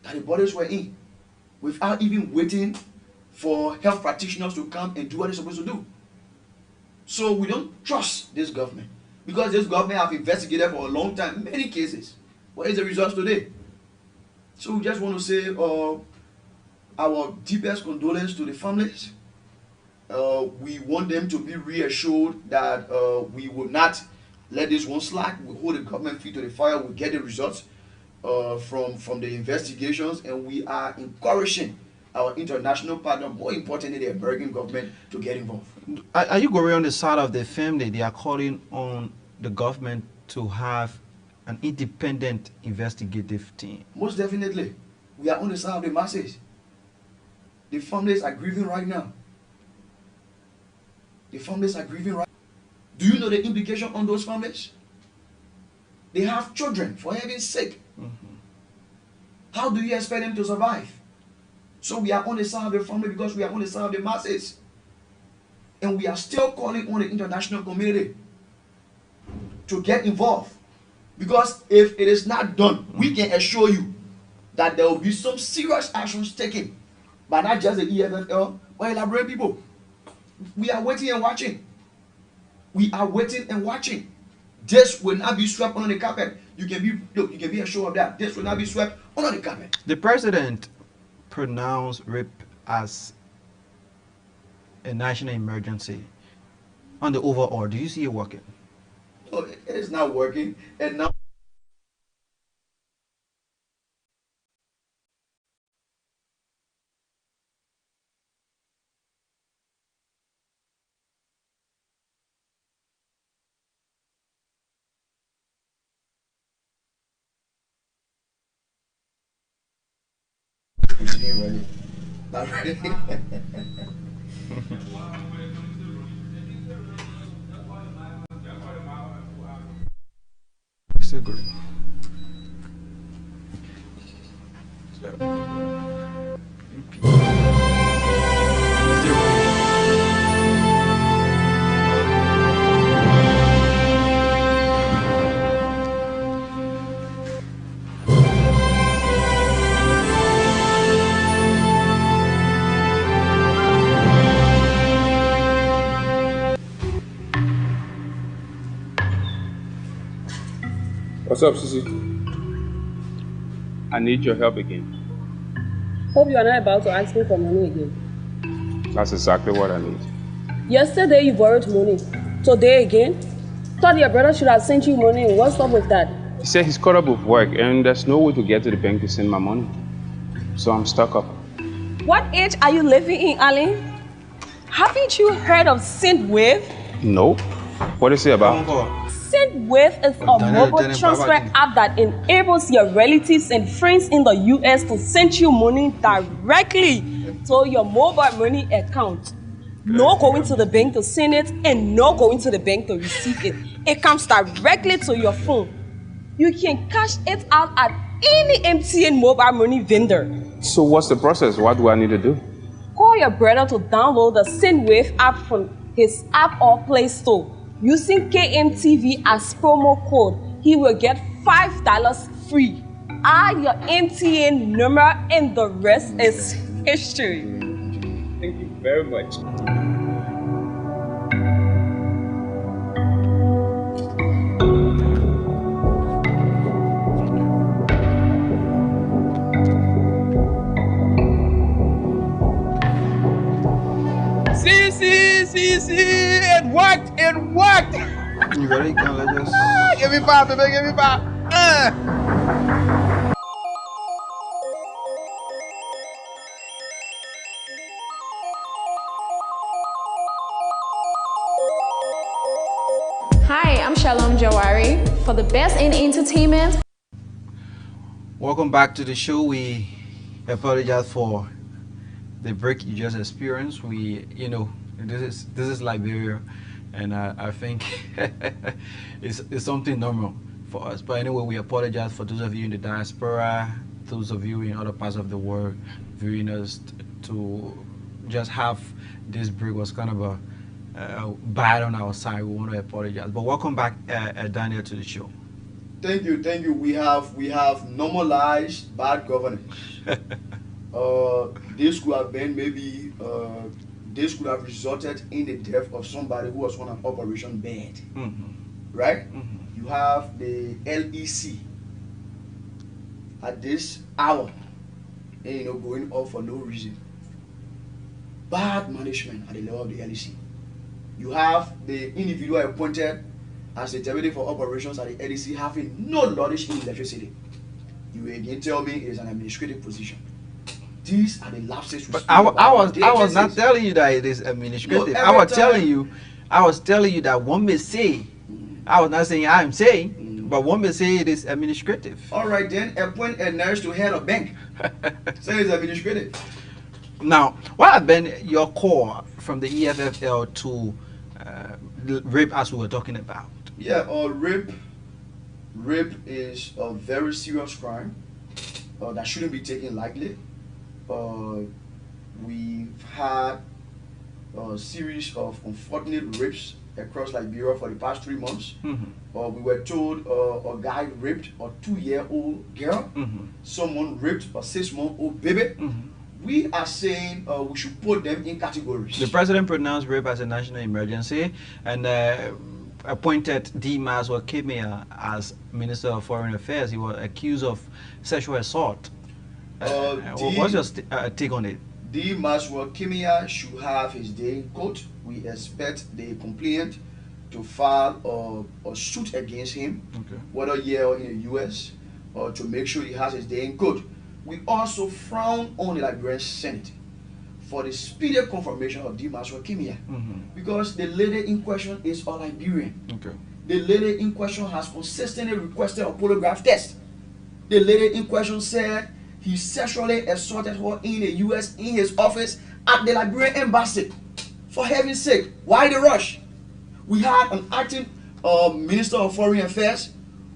that the bodies were in without even waiting for health practitioners to come and do what they're supposed to do. So we don't trust this government because this government have investigated for a long time, many cases. What is the results today? So we just want to say our deepest condolence to the families. We want them to be reassured that we will not let this one slack. We hold the government feet to the fire. We get the results from the investigations, and we are encouraging our international partner, more importantly the American government, to get involved. Are you going on the side of the family? They are calling on the government to have an independent investigative team. Most definitely. We are on the side of the masses. The families are grieving right now. The families are grieving right now. Do you know the implication on those families? They have children, for heaven's sake. How do you expect them to survive? So we are on the side of the family because we are on the side of the masses. And we are still calling on the international community to get involved. Because if it is not done, we can assure you that there will be some serious actions taken by not just the EFFL, but the Liberian people. We are waiting and watching. We are waiting and watching. This will not be swept under the carpet. You can be assured of that. This will not be swept under the carpet. The president pronounced rape as a national emergency on the overall. Do you see it working? No, it is not working. And now ready. Not ready. Still good. What's up, Sissy? I need your help again. Hope you are not about to ask me for money again. That's exactly what I need. Yesterday you borrowed money. Today again? Thought your brother should have sent you money. What's up with that? He said he's caught up with work and there's no way to get to the bank to send my money. So I'm stuck up. What age are you living in, Ali? Haven't you heard of Synthwave? Nope. What is it about? Synthwave is a mobile transfer app that enables your relatives and friends in the US to send you money directly to your mobile money account. No going to the bank to send it and no going to the bank to receive it. It comes directly to your phone. You can cash it out at any MTN mobile money vendor. So what's the process? What do I need to do? Call your brother to download the Synthwave app from his App or Play Store. Using KMTV as promo code, he will get $5 free. Add your MTN number and the rest is history. Thank you very much. See, it worked. You ready? Can let us. Give me 5, baby, give me 5. Hi, I'm Shalom Jawari. For the best in entertainment. Welcome back to the show. We apologize for the break you just experienced. This is Liberia, and I think it's something normal for us. But anyway, we apologize for those of you in the diaspora, those of you in other parts of the world viewing us. To just have this break was kind of a bad on our side. We want to apologize. But welcome back, Daniel, to the show. Thank you. We have normalized bad governance. This could have been maybe this could have resulted in the death of somebody who was on an operation bed. Right? You have the LEC at this hour, and going off for no reason. Bad management at the level of the LEC. You have the individual appointed as the director for operations at the LEC having no knowledge in electricity. You will again tell me it is an administrative position. These are the lapses. But I was not telling you that it is administrative. I was telling you that one may say, I was not saying I'm saying, but one may say it is administrative. All right, then appoint a nurse to head a bank. Say it's administrative. Now, what has been your core from the EFFL to rape, as we were talking about? Yeah, rape is a very serious crime that shouldn't be taken lightly. We've had a series of unfortunate rapes across Liberia for the past 3 months. We were told a guy raped a 2-year-old girl. Someone raped a 6-month-old baby. We are saying we should put them in categories. The president pronounced rape as a national emergency and appointed Amos as Minister of Foreign Affairs. He was accused of sexual assault. What's your take on it? Amos should have his day in court. We expect the complainant to file a suit against him, whether here or in the US, or to make sure he has his day in court. We also frown on the Liberian Senate for the speedy confirmation of Amos because the lady in question is a Liberian. The lady in question has consistently requested a polygraph test. The lady in question said he sexually assaulted her in the US in his office at the Liberian embassy. For heaven's sake, why the rush? We had an acting Minister of Foreign Affairs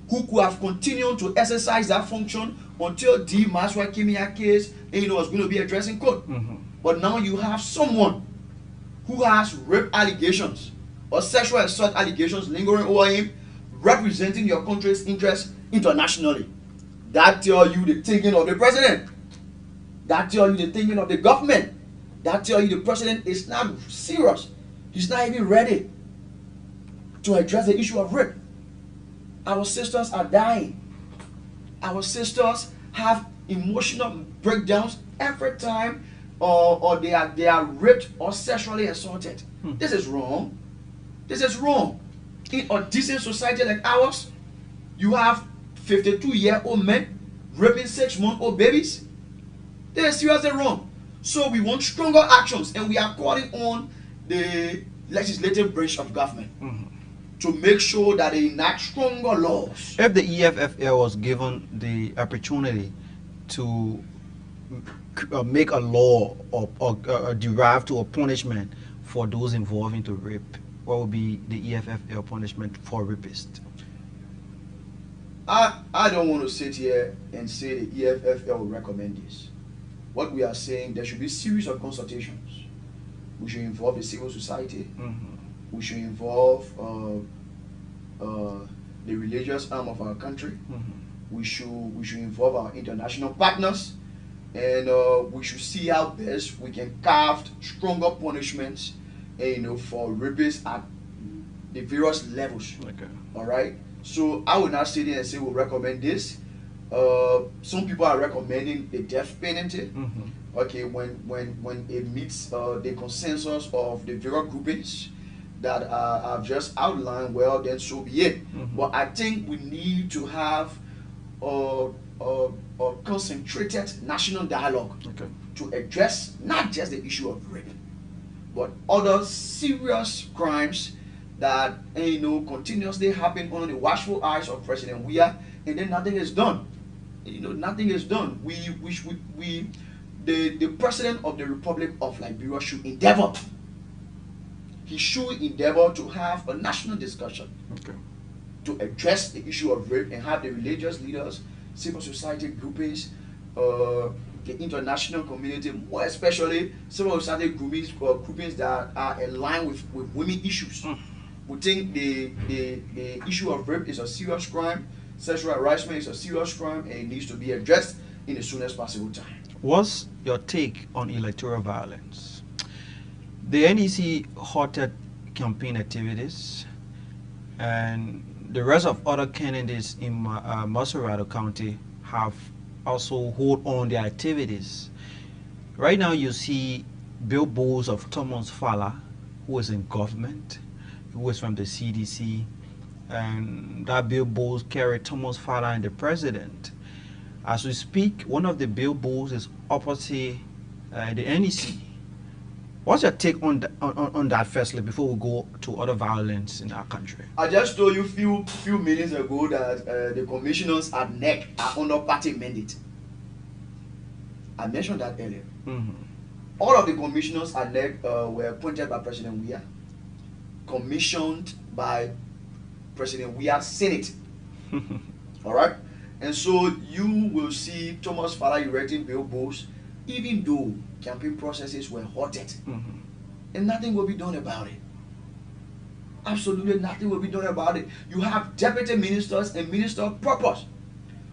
who could have continued to exercise that function until the Maswa Kimia case was going to be addressed in court. But now you have someone who has rape allegations or sexual assault allegations lingering over him, representing your country's interests internationally. That tells you the thinking of the president. That tells you the thinking of the government. That tells you the president is not serious. He's not even ready to address the issue of rape. Our sisters are dying. Our sisters have emotional breakdowns every time or they are raped or sexually assaulted. This is wrong. This is wrong. In a decent society like ours, you have 52-year-old men raping 6-month-old babies. This is seriously wrong. So we want stronger actions, and we are calling on the legislative branch of government to make sure that they enact stronger laws. If the EFFL was given the opportunity to make a law or derive to a punishment for those involved into rape, what would be the EFFL punishment for rapists? I don't want to sit here and say the EFFL will recommend this. What we are saying, there should be a series of consultations. We should involve the civil society. We should involve the religious arm of our country. We should involve our international partners, and we should see how best we can carve stronger punishments, for rapists at the various levels. Okay. All right. So I will not sit here and say we'll recommend this. Some people are recommending the death penalty. Okay, when it meets the consensus of the various groupings that I've just outlined, well, then so be it. But I think we need to have a concentrated national dialogue to address not just the issue of rape, but other serious crimes that continuously happen under the watchful eyes of President Weah, and then nothing is done. Nothing is done. The President of the Republic of Liberia should endeavor. He should endeavor to have a national discussion to address the issue of rape and have the religious leaders, civil society groupings, the international community, more especially civil society groupings that are aligned with women issues. We think the issue of rape is a serious crime, sexual harassment is a serious crime, and it needs to be addressed in the soonest possible time. What's your take on electoral violence? The NEC halted campaign activities, and the rest of other candidates in Maserado County have also hold on their activities. Right now you see billboards of Thomas Fala, who is in government, who is from the CDC, and that billboard carry Thomas Fala and the president. As we speak, one of the billboards is opposite the NEC. What's your take on that firstly, before we go to other violence in our country? I just told you few minutes ago that the commissioners at NEC are under party mandate. I mentioned that earlier. All of the commissioners at NEC were appointed by President Weah, commissioned by President Weah's Senate. All right? And so you will see Thomas Fala erecting billboards, even though campaign processes were halted. And nothing will be done about it. Absolutely nothing will be done about it. You have deputy ministers and minister of purpose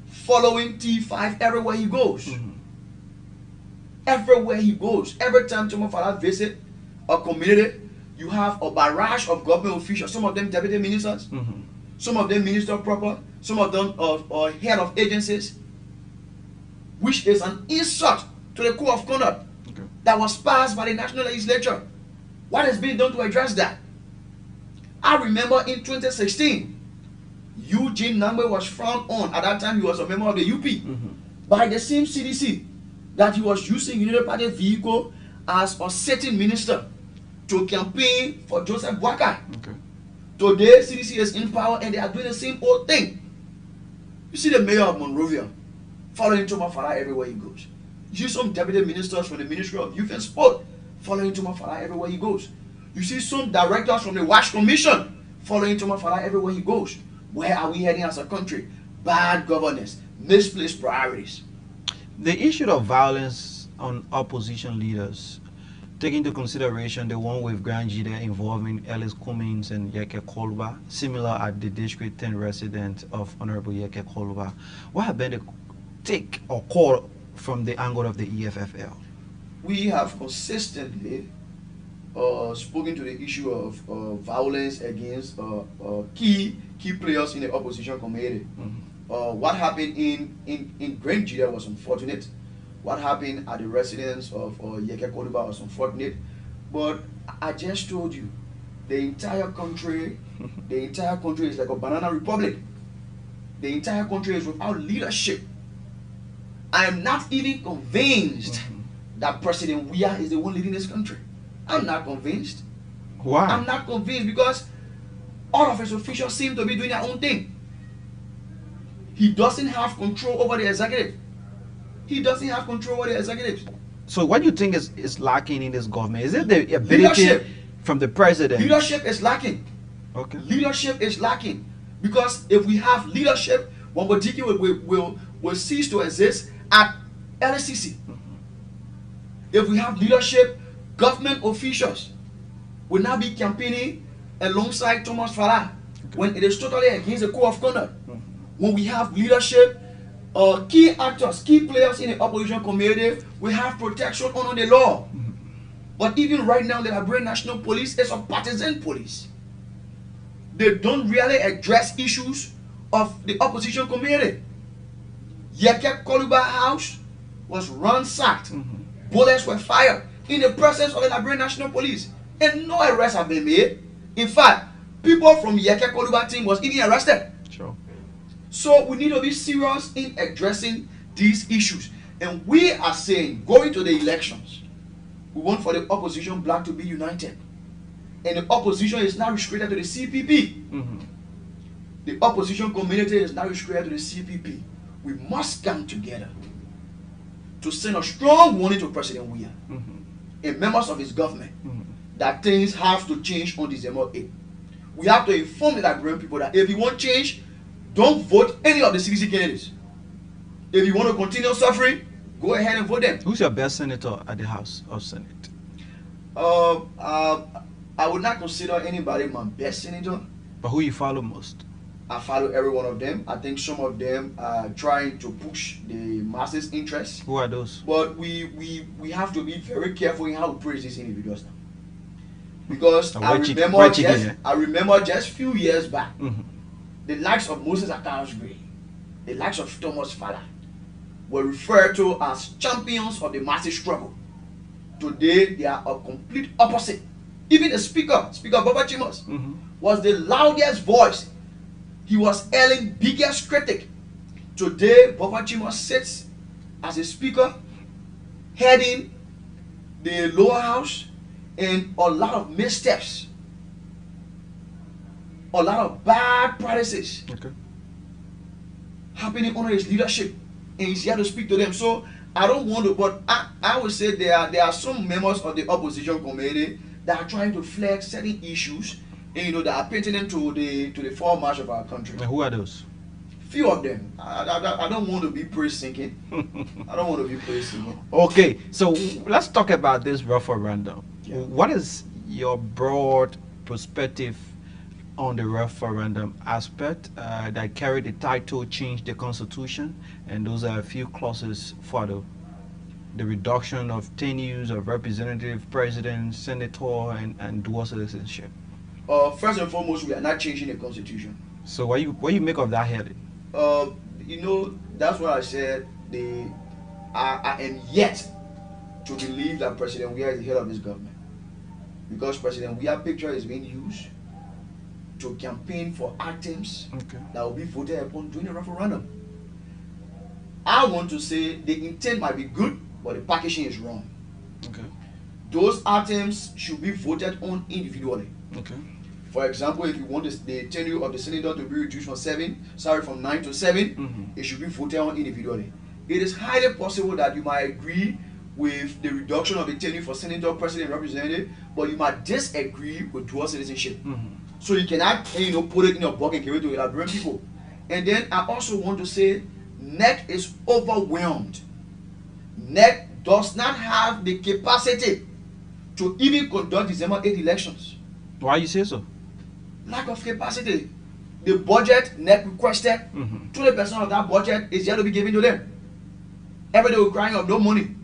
following T5 everywhere he goes. Everywhere he goes. Every time Thomas Fala visits a community, you have a barrage of government officials, some of them deputy ministers, some of them minister of purpose, some of them head of agencies, which is an insult to the code of conduct that was passed by the National Legislature. What has been done to address that? I remember in 2016, Eugene Nangbe was frowned on. At that time, he was a member of the UP by the same CDC that he was using United Party vehicle as a sitting minister to campaign for Joseph Boakai. Today, CDC is in power and they are doing the same old thing. You see the mayor of Monrovia following Thomas Fala everywhere he goes. You see some deputy ministers from the Ministry of Youth and Sport following Thomas Fala everywhere he goes. You see some directors from the Wash Commission following Thomas Fala everywhere he goes. Where are we heading as a country? Bad governance, misplaced priorities. The issue of violence on opposition leaders, take into consideration the one with Grand Jide involving Ellis Cummings and Yeke Kolba, similar at the District 10 resident of Honorable Yeke Kolba. What have been the take or call from the angle of the EFFL? We have consistently spoken to the issue of violence against key players in the opposition committee. What happened in Grand Jide was unfortunate. What happened at the residence of Yeke Kolba was unfortunate. But I just told you, the entire country is like a banana republic. The entire country is without leadership. I am not even convinced that President Weah is the one leading this country. I'm not convinced. Why? I'm not convinced because all of his officials seem to be doing their own thing. He doesn't have control over the executive. He doesn't have control over the executive. So what do you think is lacking in this government? Is it the ability Leadership. from the president? Leadership is lacking. Okay. Leadership is lacking. Because if we have leadership, Wambodiki will cease to exist at LSCC. If we have leadership, government officials will now be campaigning alongside Thomas Farah when it is totally against the code of conduct. When we have leadership, key actors, key players in the opposition community, we have protection under the law. But even right now, the Liberian National Police is a partisan police. They don't really address issues of the opposition community. Yeke Koluba house was ransacked. Bullets were fired in the presence of the Liberian National Police. And no arrests have been made. In fact, people from Yeke Koluba team was even arrested. Sure. So we need to be serious in addressing these issues. And we are saying, going to the elections, we want for the opposition bloc to be united. And the opposition is now restricted to the CPP. The opposition community is now restricted to the CPP. We must come together to send a strong warning to President Weah and members of his government that things have to change on December 8th. We have to inform the Liberian people that if you want change, don't vote any of the CDC candidates. If you want to continue suffering, go ahead and vote them. Who's your best senator at the House of Senate? I would not consider anybody my best senator. But who you follow most? I follow every one of them. I think some of them are trying to push the masses' interests. Who are those? But we have to be very careful in how we praise these individuals now. Because I remember just a few years back, the likes of Moses Akars-Gray, the likes of Thomas Fala were referred to as champions of the massive struggle. Today, they are a complete opposite. Even the Speaker Baba Chimos, was the loudest voice. He was Ellen's biggest critic. Today, Baba Chimos sits as a speaker, heading the lower house, and a lot of missteps, a lot of bad practices happening under his leadership, and he's here to speak to them. So I don't want to, but I would say there are some members of the opposition committee that are trying to flex certain issues, and that are painting them to the foremarch of our country. And who are those? Few of them. I don't want to be praise sinking. I don't want to be praise sinking. Okay, so let's talk about this referendum. Yeah. What is your broad perspective on the referendum aspect that carried the title "Change the Constitution"? And those are a few clauses for the reduction of 10 years of representative, president, senator, and dual citizenship. First and foremost, we are not changing the constitution. So what you make of that heading? That's what I said. I am yet to believe that President Weah is the head of this government, because President Weah's picture is being used to campaign for items that will be voted upon during the referendum. I want to say the intent might be good, but the packaging is wrong. Those items should be voted on individually. For example, if you want the tenure of the senator to be reduced from 9 to 7, it should be voted on individually. It is highly possible that you might agree with the reduction of the tenure for senator, president, and representative, but you might disagree with dual citizenship. So you cannot, put it in your bucket and give it to the Liberian people. And then I also want to say, NEC is overwhelmed. NEC does not have the capacity to even conduct December 8 elections. Why you say so? Lack of capacity. The budget NEC requested, 20% of that budget is yet to be given to them. Every day we're crying of no money.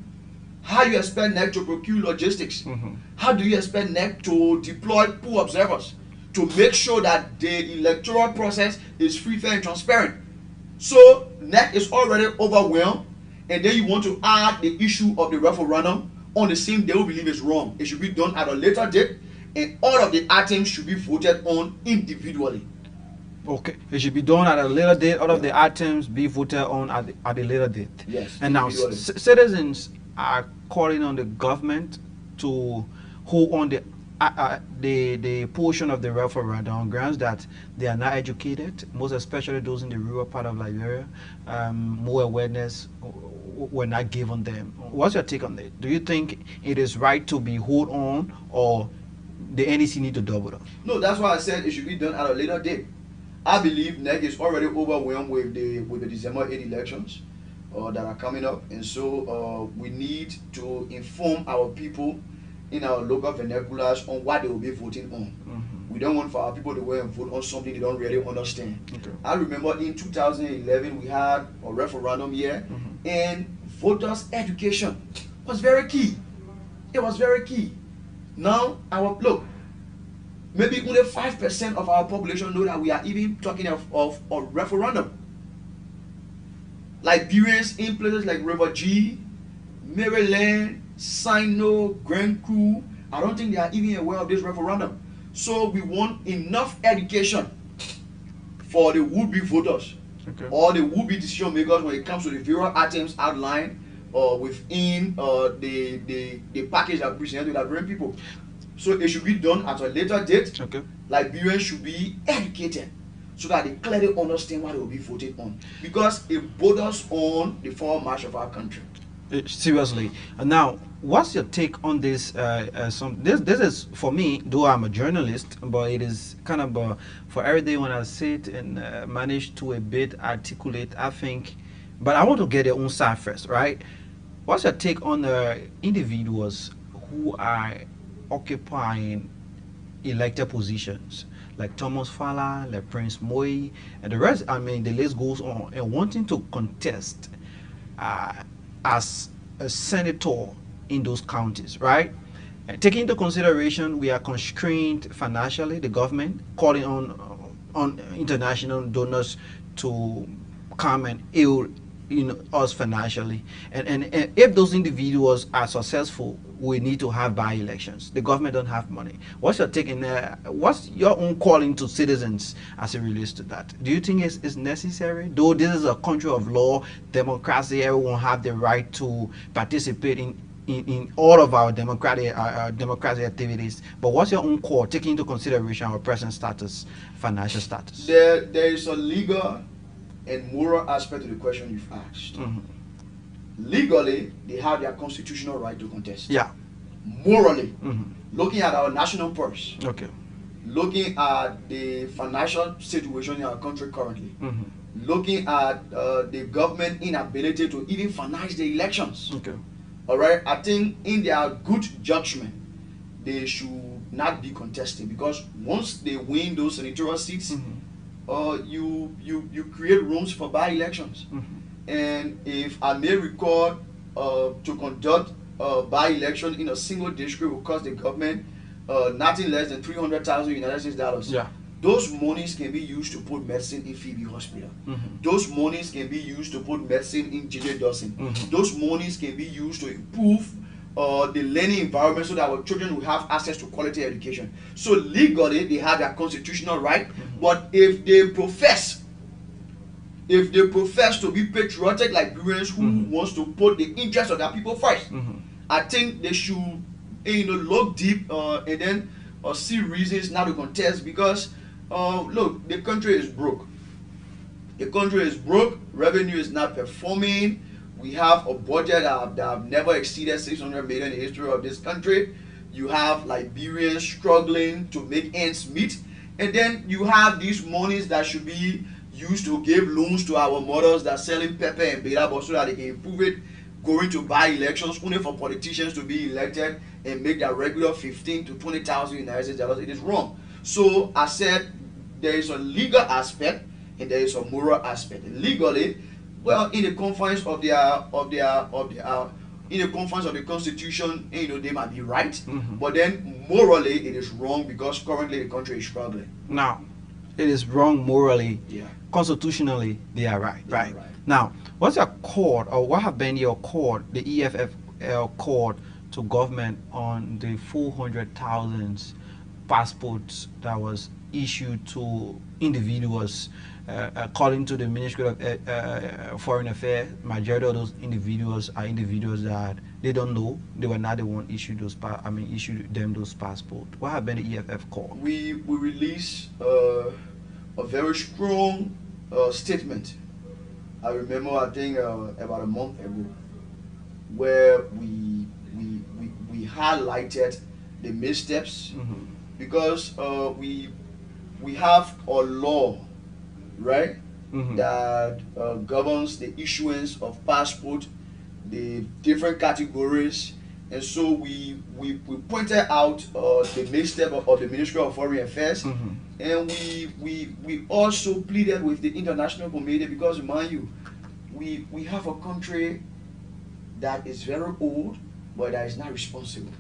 How do you expect NEC to procure logistics? How do you expect NEC to deploy pool observers to make sure that the electoral process is free, fair, and transparent? So NEC is already overwhelmed, and then you want to add the issue of the referendum on the same day. We believe it's wrong. It should be done at a later date, and all of the items should be voted on individually. Okay, it should be done at a later date. All of the items be voted on at a later date. Yes. And now citizens are calling on the government to hold on the portion of the referendum on grounds that they are not educated, most especially those in the rural part of Liberia. More awareness were not given them. What's your take on that? Do you think it is right to be hold on, or the NEC need to double up? No, that's why I said it should be done at a later date. I believe NEC is already overwhelmed with the December 8 elections that are coming up, and so we need to inform our people in our local vernaculars on what they will be voting on. We don't want for our people to go and vote on something they don't really understand. Okay. I remember in 2011 we had a referendum here, and voters' education was very key. It was very key. Now, look, maybe only 5% of our population know that we are even talking of a referendum. Liberians in places like River G, Maryland, Sino, Grand Crew, I don't think they are even aware of this referendum. So we want enough education for the would-be voters, okay, or the would-be decision makers when it comes to the various items outlined within the package that presented to the Liberian people. So it should be done at a later date. Okay. Liberians should be educated so that they clearly understand what they will be voting on, because it borders on the forward march of our country. Seriously. Now, what's your take on this? This is, for me, though I'm a journalist, but it is kind of for every day when I sit and manage to a bit articulate, I think, but I want to get your own side first, right? What's your take on the individuals who are occupying elected positions, like Thomas Fala, like Prince Moy, and the rest? I mean, the list goes on, and wanting to contest as a senator in those counties, right? And taking into consideration we are constrained financially, the government calling on international donors to come and aid us financially, and if those individuals are successful, we need to have by-elections. The government don't have money. What's your take in there? What's your own calling to citizens as it relates to that? Do you think it's necessary? Though this is a country of law, democracy, everyone have the right to participate in all of our democratic activities. But what's your own call, taking into consideration our present status, financial status? There is a legal and moral aspect to the question you've asked. Legally, they have their constitutional right to contest. Yeah. Morally, looking at our national purse, okay, looking at the financial situation in our country currently, looking at the government inability to even finance the elections. Okay. All right. I think in their good judgment, they should not be contesting, because once they win those senatorial seats, you create rooms for by-elections. And if I may record, to conduct a by-election in a single district will cost the government nothing less than $300,000 United States dollars. Yeah. Those monies can be used to put medicine in Phoebe Hospital. Those monies can be used to put medicine in J.J. Dawson. Those monies can be used to improve the learning environment so that our children will have access to quality education. So legally, they have their constitutional right. But if they profess to be patriotic Liberians who wants to put the interests of their people first, I think they should, look deep and then see reasons not to contest, because look, the country is broke. The country is broke. Revenue is not performing. We have a budget that have never exceeded 600 million in the history of this country. You have Liberians struggling to make ends meet, and then you have these monies that should be used to give loans to our mothers that are selling pepper and beta so that they can improve it, going to buy elections only for politicians to be elected and make their regular 15 to 20,000 United States dollars. It is wrong. So I said there is a legal aspect and there is a moral aspect. Legally, well, in the confines of in the confines of the Constitution, they might be right, but then morally it is wrong, because currently the country is struggling. Now, it is wrong morally. Yeah. Constitutionally, they are right. Right. Now, what's your call, or what have been your call, the EFFL call to government on the 400,000 passports that was issued to individuals. According to the Ministry of Foreign Affairs, majority of those individuals are individuals that they don't know. They were not the one issued those issued them those passports. What have been the EFF called? We released a very strong statement. I remember, I think about a month ago, where we highlighted the missteps, because we have a law, right, that governs the issuance of passport, the different categories, and so we pointed out the misstep of the Ministry of Foreign Affairs, and we also pleaded with the international community, because mind you, we have a country that is very old but that is not responsible.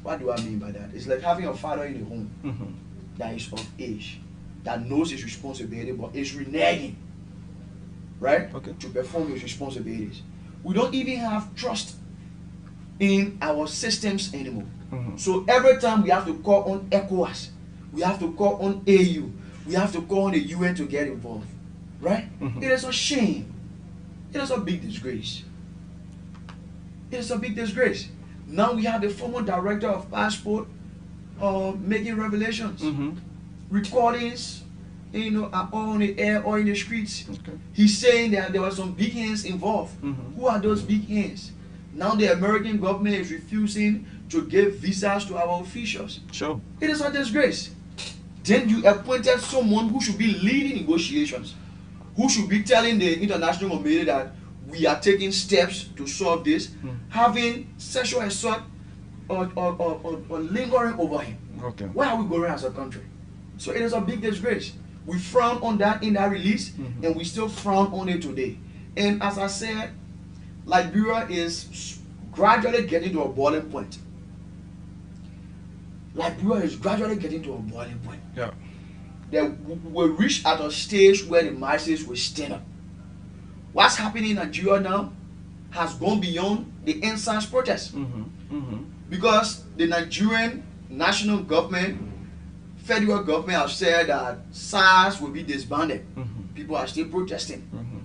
What do I mean by that? It's like having a father in the home that is of age, that knows his responsibility but is reneging, right, to perform his responsibilities. We don't even have trust in our systems anymore. So every time we have to call on ECOWAS, we have to call on AU, we have to call on the UN to get involved, right? It is a shame. It is a big disgrace. It is a big disgrace. Now we have the former director of passport making revelations, recordings, are all on the air or in the streets. He's saying that there were some big hands involved. Who are those big hands? Now the American government is refusing to give visas to our officials. Sure. It is a disgrace. Then you appointed someone who should be leading negotiations, who should be telling the international community that we are taking steps to solve this, having sexual assault or lingering over him. Where are we going as a country? So it is a big disgrace. We frown on that in that release, and we still frown on it today. And as I said, Liberia is gradually getting to a boiling point. Liberia is gradually getting to a boiling point. Yeah. That we reach at a stage where the masses will stand up. What's happening in Nigeria now has gone beyond the NSAS protest. Because the Nigerian national government, federal government have said that SARS will be disbanded. People are still protesting.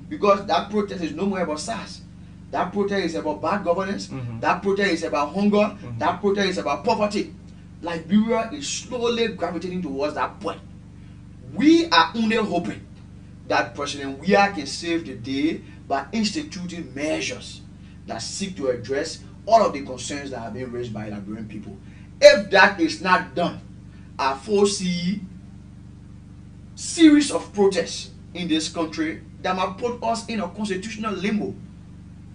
Because that protest is no more about SARS. That protest is about bad governance. That protest is about hunger. That protest is about poverty. Liberia is slowly gravitating towards that point. We are only hoping that President Weah can save the day by instituting measures that seek to address all of the concerns that have been raised by Liberian people. If that is not done, I foresee series of protests in this country that might put us in a constitutional limbo.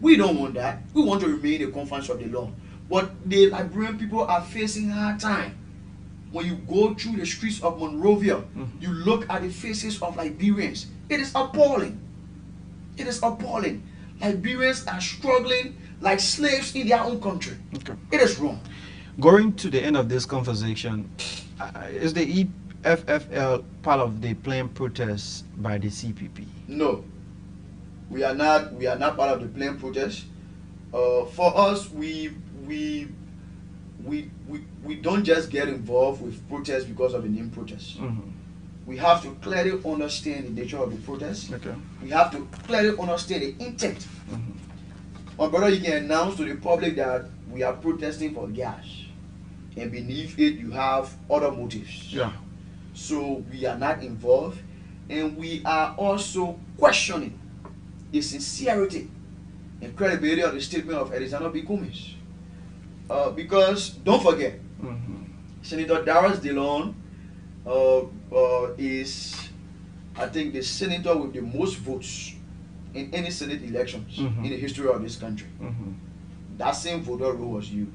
We don't want that. We want to remain in the confines of the law. But the Liberian people are facing hard time. When you go through the streets of Monrovia, you look at the faces of Liberians. It is appalling. It is appalling. Liberians are struggling like slaves in their own country. It is wrong. Going to the end of this conversation, is the EFFL part of the planned protest by the CPP? No, we are not. We are not part of the planned protest. For us, we don't just get involved with protests because of the name protest. We have to clearly understand the nature of the protest. We have to clearly understand the intent. My brother, you can announce to the public that we are protesting for gas, and beneath it you have other motives. So we are not involved, and we are also questioning the sincerity and credibility of the statement of Alexander B. Cummings. Because don't forget, Senator Darius Dillon is, I think, the senator with the most votes in any Senate elections in the history of this country. That same voter roll was used.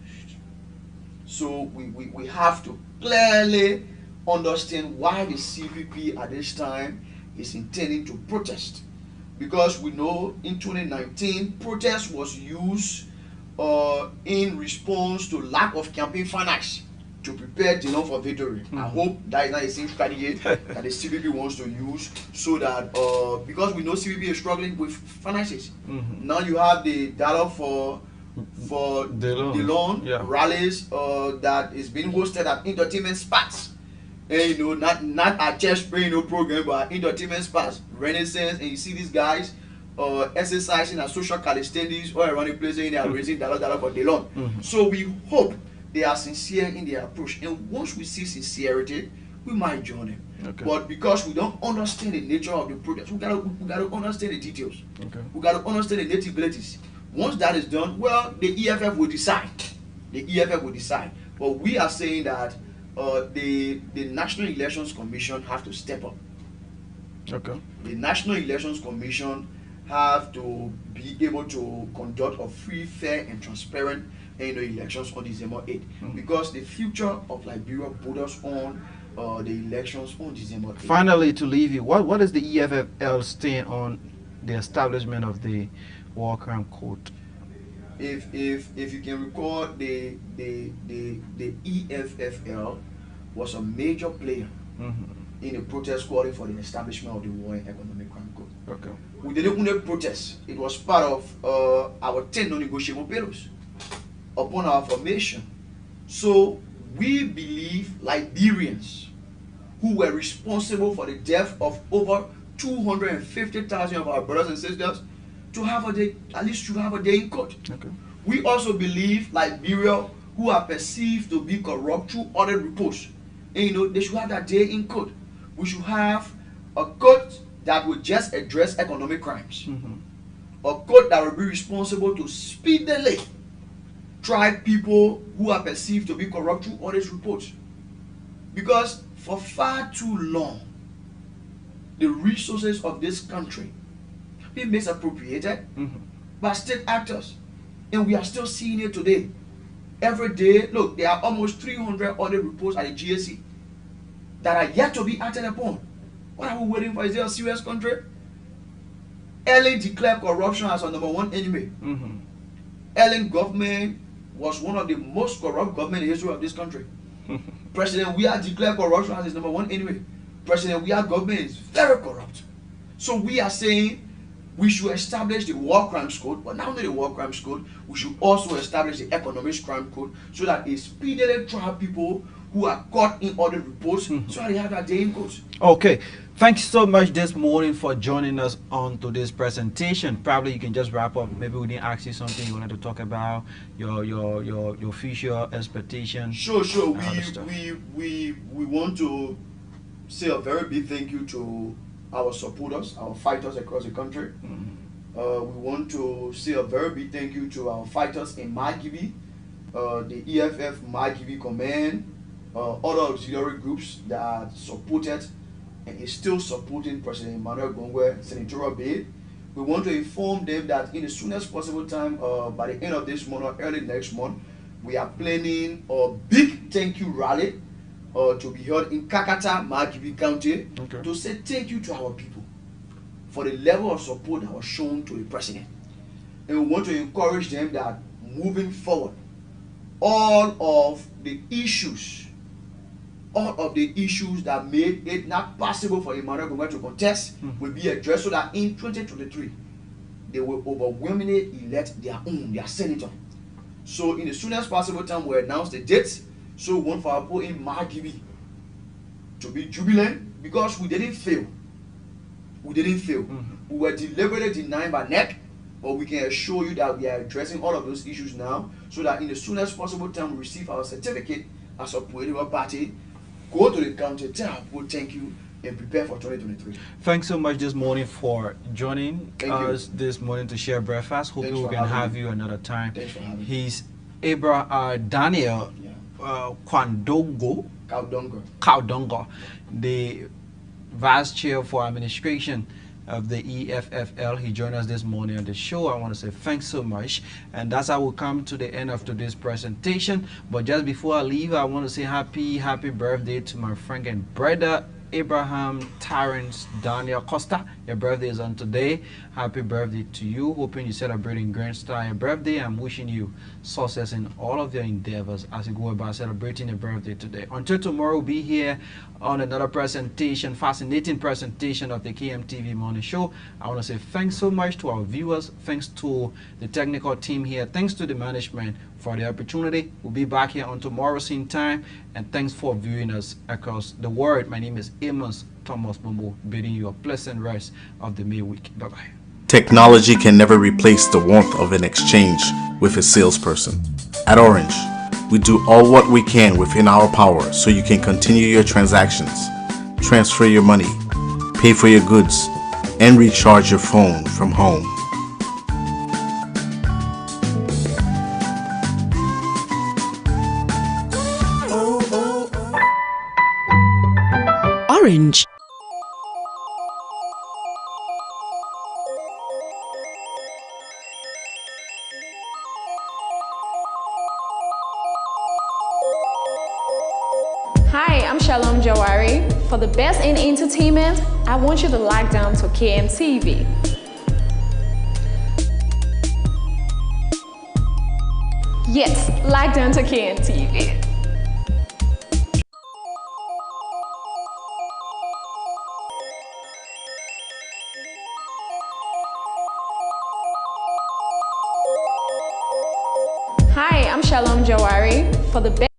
So we have to clearly understand why the CPP at this time is intending to protest. Because we know in 2019, protest was used in response to lack of campaign finance to prepare Dillon for victory. I hope that is not the same strategy that the CPP wants to use, so that because we know CPP is struggling with finances. Now you have the dialogue for Dillon rallies that is being hosted at entertainment spots. And not a chest praying program, but entertainment spots, Renaissance, and you see these guys exercising at social calisthenics all around the place, and they are raising dollar for day long. So we hope they are sincere in their approach, and once we see sincerity, we might join them. Okay. But because we don't understand the nature of the protest, we gotta understand the details. Okay. We gotta understand the nitty-gritties. Once that is done, well, the EFF will decide. The EFF will decide. But we are saying that the National Elections Commission have to step up. Okay. The National Elections Commission have to be able to conduct a free, fair, and transparent elections on December 8th. Because the future of Liberia borders on the elections on December 8th. Finally, to leave you, what is the EFFL stand on the establishment of the War Crime Court? If you can recall, the EFFL was a major player in the protest calling for the establishment of the War and Economic Crime Court. Okay. We didn't only protest; it was part of our 10 non-negotiable pillars upon our formation. So we believe Liberians who were responsible for the death of over 250,000 of our brothers and sisters to have a day, at least to have a day in court. Okay. We also believe Liberia who are perceived to be corrupt through audit reports, and they should have that day in court. We should have a court that will just address economic crimes, a court that will be responsible to speedily try people who are perceived to be corrupt through audit reports, because for far too long the resources of this country been misappropriated by state actors, and we are still seeing it today. Every day, look, there are almost 300 audit reports at the GSC that are yet to be acted upon. What are we waiting for? Is there a serious country? Ellen declared corruption as our #1 enemy. Ellen government was one of the most corrupt government in the history of this country. President Weah declared corruption as his #1 enemy. President Weah government is very corrupt. So we are saying we should establish the War Crimes Code, but not only the War Crimes Code, we should also establish the Economic Crime Code so that it speedily trial people who are caught in audit reports so that they have that day in court. Okay. Thanks so much this morning for joining us on today's presentation. Probably you can just wrap up. Maybe we didn't ask you something you wanted to talk about, your future expectation. Sure. We want to say a very big thank you to our supporters, our fighters across the country. We want to say a very big thank you to our fighters in Margibi, the EFF Margibi Command, other auxiliary groups that supported and is still supporting President Emmanuel Gongwe senatorial bid. We want to inform them that in the soonest possible time, by the end of this month or early next month, we are planning a big thank you rally to be held in Kakata, Margibi County, to say thank you to our people for the level of support that was shown to the president. And we want to encourage them that moving forward, all of the issues that made it not possible for Emmanuel Gongwe to contest will be addressed so that in 2023 they will overwhelmingly elect their senator. So in the soonest possible time we'll announce the dates. So we want for our people in Margibi to be jubilant because we didn't fail. We were deliberately denied by NEC, but we can assure you that we are addressing all of those issues now so that in the soonest possible time we receive our certificate as a political party, go to the county, tell our people thank you, and prepare for 2023. Thanks so much this morning for joining us this morning to share breakfast. Hope we can have you another time. Thanks for having me. He's Daniel Kaudongo, the Vice Chair for Administration of the EFFL. He joined us this morning on the show. I want to say thanks so much, and that's how we come to the end of today's presentation. But just before I leave, I want to say happy birthday to my friend and brother Abraham Terrence Daniel Costa. Your birthday is on today. Happy birthday to you. Hoping you're celebrating grand style your birthday. I'm wishing you success in all of your endeavors as you go about celebrating your birthday today. Until tomorrow, we'll be here on another presentation, fascinating presentation of the KMTV Morning Show. I want to say thanks so much to our viewers. Thanks to the technical team here. Thanks to the management for the opportunity. We'll be back here on tomorrow same time, and thanks for viewing us across the world. My name is Amos Thomas Momo, bidding you a pleasant rest of the May week. Bye bye. Technology can never replace the warmth of an exchange with a salesperson. At Orange, we do all what we can within our power so you can continue your transactions, transfer your money, pay for your goods, and recharge your phone from home. Orange. Hi, I'm Shalom Jawari. For the best in entertainment, I want you to lock down to KMTV. Yes, lock down to KMTV. Hi, I'm Shalom Jawari. For the best